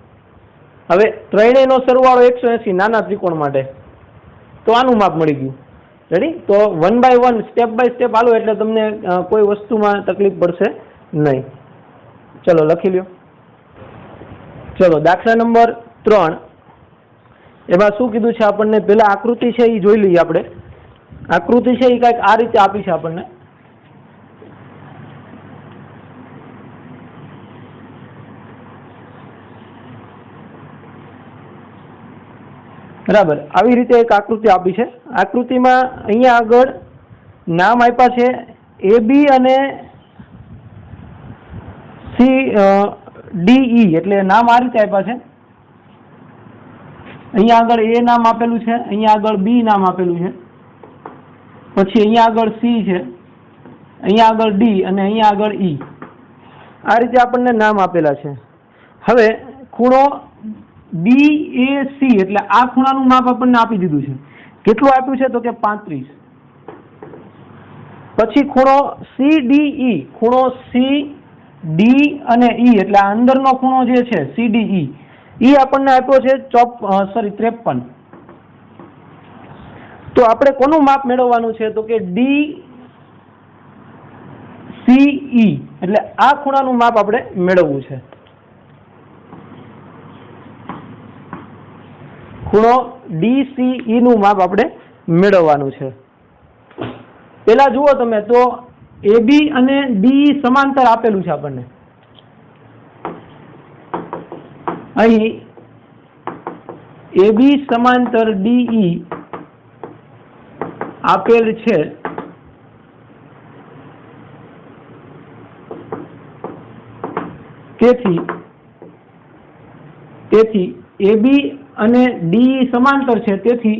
હવે ત્રણેયનો સરવાળો 180 નાના ત્રિકોણ માટે, તો આનું માપ મળી ગયું. રેડી? તો 1 by 1 સ્ટેપ બાય સ્ટેપ હાલો એટલે તમને કોઈ વસ્તુમાં તકલીફ પડશે નહીં. ચલો લખી લ્યો. ચલો દાખલા નંબર 3. એમાં શું કીધું છે આપણને? પેલા આકૃતિ છે એ જોઈ લઈએ આપણે. આકૃતિ છે એ કંઈક આ રીતે આપી છે આપણને. બરાબર, આવી રીતે એક આકૃતિ આપી છે. આકૃતિમાં અહીંયા આગળ નામ આપ્યા છે AB અને CDE, એટલે નામ આ રીતે આપ્યા છે. અહીંયા આગળ A નામ આપેલું છે, અહીંયા આગળ B નામ આપેલું છે, પછી અહીંયા આગળ C છે, અહીંયા આગળ D અને અહીંયા આગળ E. આ રીતે આપણને નામ આપેલા છે. હવે ખૂણો BAC એટલે આ ખૂણાનું માપ આપણને આપી દીધું છે. કેટલું આપ્યું છે? તો કે 35. પછી ખૂણો CDE, ખૂણો CD અને E એટલે આ અંદરનો ખૂણો જે છે CDE એ આપણને આપ્યો છે 53. તો આપણે કોનું માપ મેળવવાનું છે? તો કે DCE એટલે આ ખૂણાનું માપ આપણે મેળવવું છે. ખૂણો DCE નું માપ આપણે મેળવવાનું છે. પેલા જુઓ તમે તો AB અને DE સમાંતર આપેલું છે આપણને. અહીં AB સમાંતર DE આપેલ છે. તેથી AB અને DE સમાંતર છે, તેથી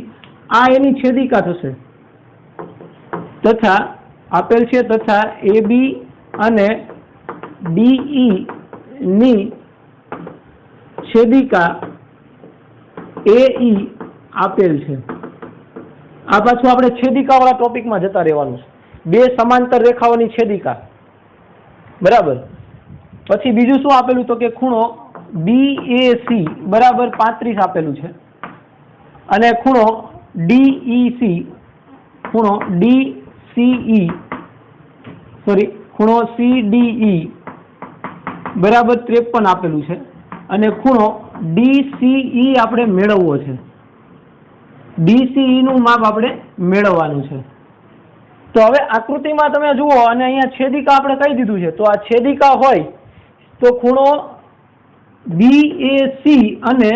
આ એની છેદિકા થશે તથા આપેલ છે તથા AB અને DE ની છેદિકા AE આપેલ છે. આ પાછું આપણે છેદિકા વાળા ટોપિકમાં જતા રહેવાનું છે. બે સમાંતર રેખાઓની છેદિકા, બરાબર. પછી બીજું શું આપેલું તો કે ખૂણો BAC બરાબર 35 આપેલું છે અને ખૂણો DEC ખૂણો ખૂણો CDE બરાબર 53 આપેલું છે અને ખૂણો DCE આપણે મેળવવો છે. DCE નું માપ આપણે મેળવવાનું છે. તો હવે આકૃતિમાં તમે જુઓ અને અહીંયા છેદિકા આપણે કહી દીધું છે. તો આ છેદિકા હોય તો ખૂણો BAC અને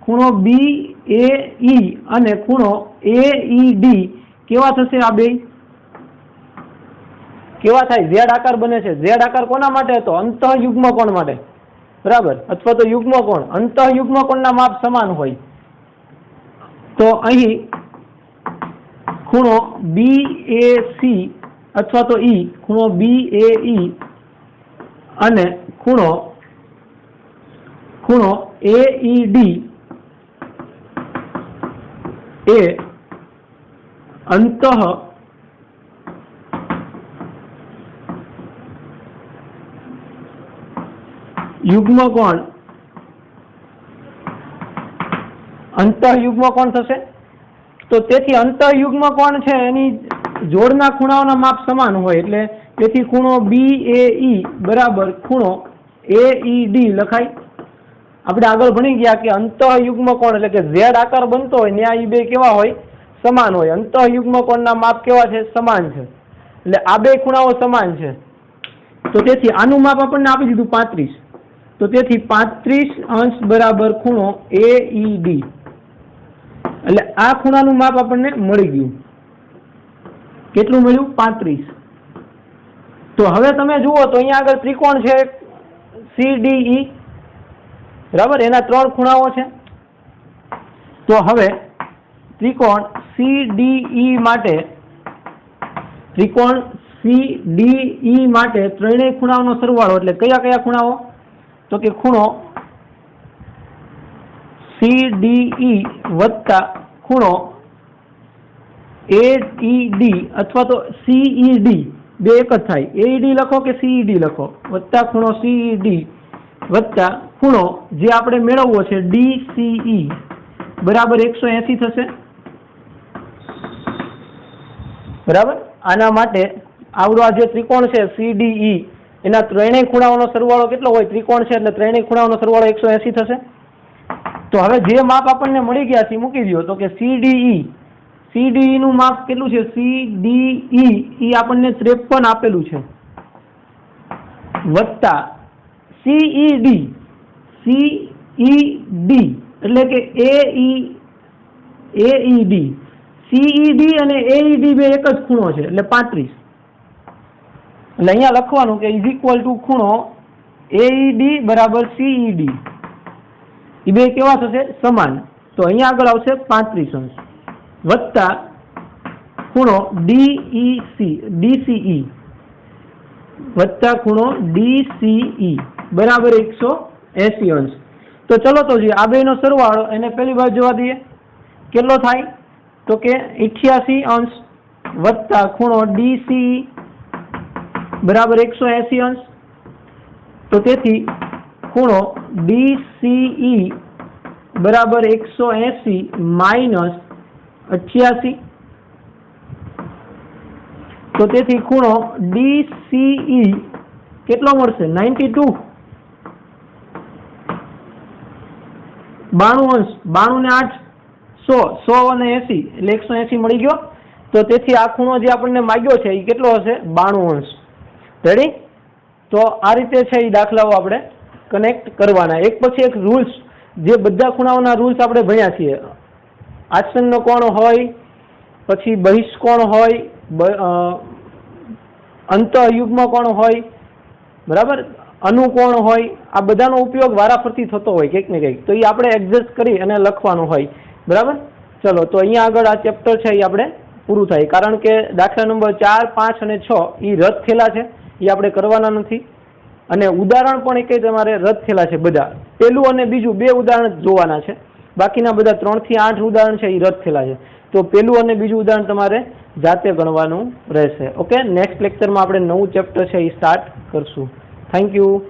ખૂણો BAE અને ખૂણો AED કેવા થશે? આ બે કેવા થાય? ઝેડ આકાર બને છે. ઝેડ આકાર કોના માટે હતો? અંતઃયુગ્મ કોણ માટે, બરાબર, અથવા તો યુગ્મ કોણ. અંતઃયુગ્મ કોણના માપ સમાન હોય. તો અહીં ખૂણો BAC અથવા તો ખૂણો BAE અને ખૂણો AED એ અંતઃયુગ્મ કોણ થશે. તો તેથી અંતઃયુગ્મ કોણ છે એની જોડના ખૂણાઓના માપ સમાન હોય એટલે તેથી ખૂણો BAE બરાબર ખૂણો AED લખાય. આપણે આગળ ભણી ગયા કે અંતઃયુગ્મ કોણ એટલે કે ઝેડ આકાર બનતો હોય ને આ બે કેવા હોય? સમાન હોય. અંતઃયુગ્મ કોણના માપ કેવા છે? સમાન છે. એટલે આ બે ખૂણાઓ સમાન છે. તો તેથી આનું માપ આપણને આપી દીધું 35. તો તેથી 35° બરાબર ખૂણો AED. એટલે આ ખૂણાનું માપ આપણને મળી ગયું. કેટલું મળ્યું? 35. તો હવે તમે જુઓ તો અહીંયા આગળ ત્રિકોણ છે CDE, બરાબર, એના 3 ખૂણાઓ છે. તો હવે ત્રિકોણ CDE માટે ત્રણેય ખૂણાઓનો સરવાળો એટલે કયા કયા ખૂણાઓ? તો કે ખૂણો CDE વત્તા ખૂણો AED અથવા તો CED બે એક જ થાય. AED લખો કે CED લખો, વત્તા ખૂણો CED વત્તા ખૂણો જે આપણે મેળવવો છે DCE બરાબર 180 થશે, બરાબર. આના માટે આવડો આ જે ત્રિકોણ છે CDE એના ત્રણેય ખૂણાઓનો સરવાળો કેટલો હોય? ત્રિકોણ છે એટલે ત્રણેય ખૂણાઓનો સરવાળો 180 થશે. તો હવે જે માપ આપણને મળી ગયા છે મૂકી દો. તો કે CDE નું માપ કેટલું છે? CDE આપણને 53 આપેલું છે વત્તા CED એટલે કે AED. CED અને AED બે એક જ ખૂણો છે એટલે 35. એટલે અહીંયા લખવાનું કે ઇઝ ઇક્વલ ટુ ખૂણો AED બરાબર CED. એ બે કેવા થશે? સમાન. તો અહીંયા આગળ આવશે 35° વત્તા ખૂણો DCE વત્તા ખૂણો DCE બરાબર 180°. તો ચલો તો આ બેનો સરવાળો એને પેલી બાજુ જવા દઈએ. કેટલો થાય? તો કે 88° વત્તા ખૂણો DCE બરાબર 180°. તો તેથી ખૂણો DCE બરાબર 180 માઇનસ 88. તો તેથી ખૂણો DCE કેટલો મળશે? 92. 92°. 92 ને 8 100 અને 80 એટલે 180 મળી ગયો. તો તેથી આ ખૂણો જે આપણને માંગ્યો છે એ કેટલો હશે? 92°. રેડી? તો આ રીતે છે એ દાખલાઓ આપણે કનેક્ટ કરવાના. એક પછી એક રૂલ્સ, જે બધા ખૂણાઓના રૂલ્સ આપણે ભણ્યા છીએ. આસનનો કોણ હોય, પછી બહિષ્કોણ હોય, અંતઃયુગ્મ કોણ હોય, બરાબર, અનુકોણ હોય, આ બધાનો ઉપયોગ વારાફરતી થતો હોય કંઈક ને કંઈક. તો એ આપણે એડજસ્ટ કરી અને લખવાનું હોય, બરાબર. ચલો તો અહીંયા આગળ આ ચેપ્ટર છે એ આપણે પૂરું થાય, કારણ કે દાખલા નંબર 4, 5 અને 6 એ રદ થયેલા છે, એ આપણે કરવાના નથી. અને ઉદાહરણ પણ એક તમારે રદ થયેલા છે બધા. પહેલું અને બીજું 2 ઉદાહરણ જોવાના છે, બાકીના બધા 3 થી 8 ઉદાહરણ છે એ રદ થયેલા છે. તો પહેલું અને બીજું ઉદાહરણ તમારે જાતે ગણવાનું રહેશે. ઓકે, નેક્સ્ટ લેક્ચરમાં આપણે નવું ચેપ્ટર છે એ સ્ટાર્ટ કરશું. Thank you.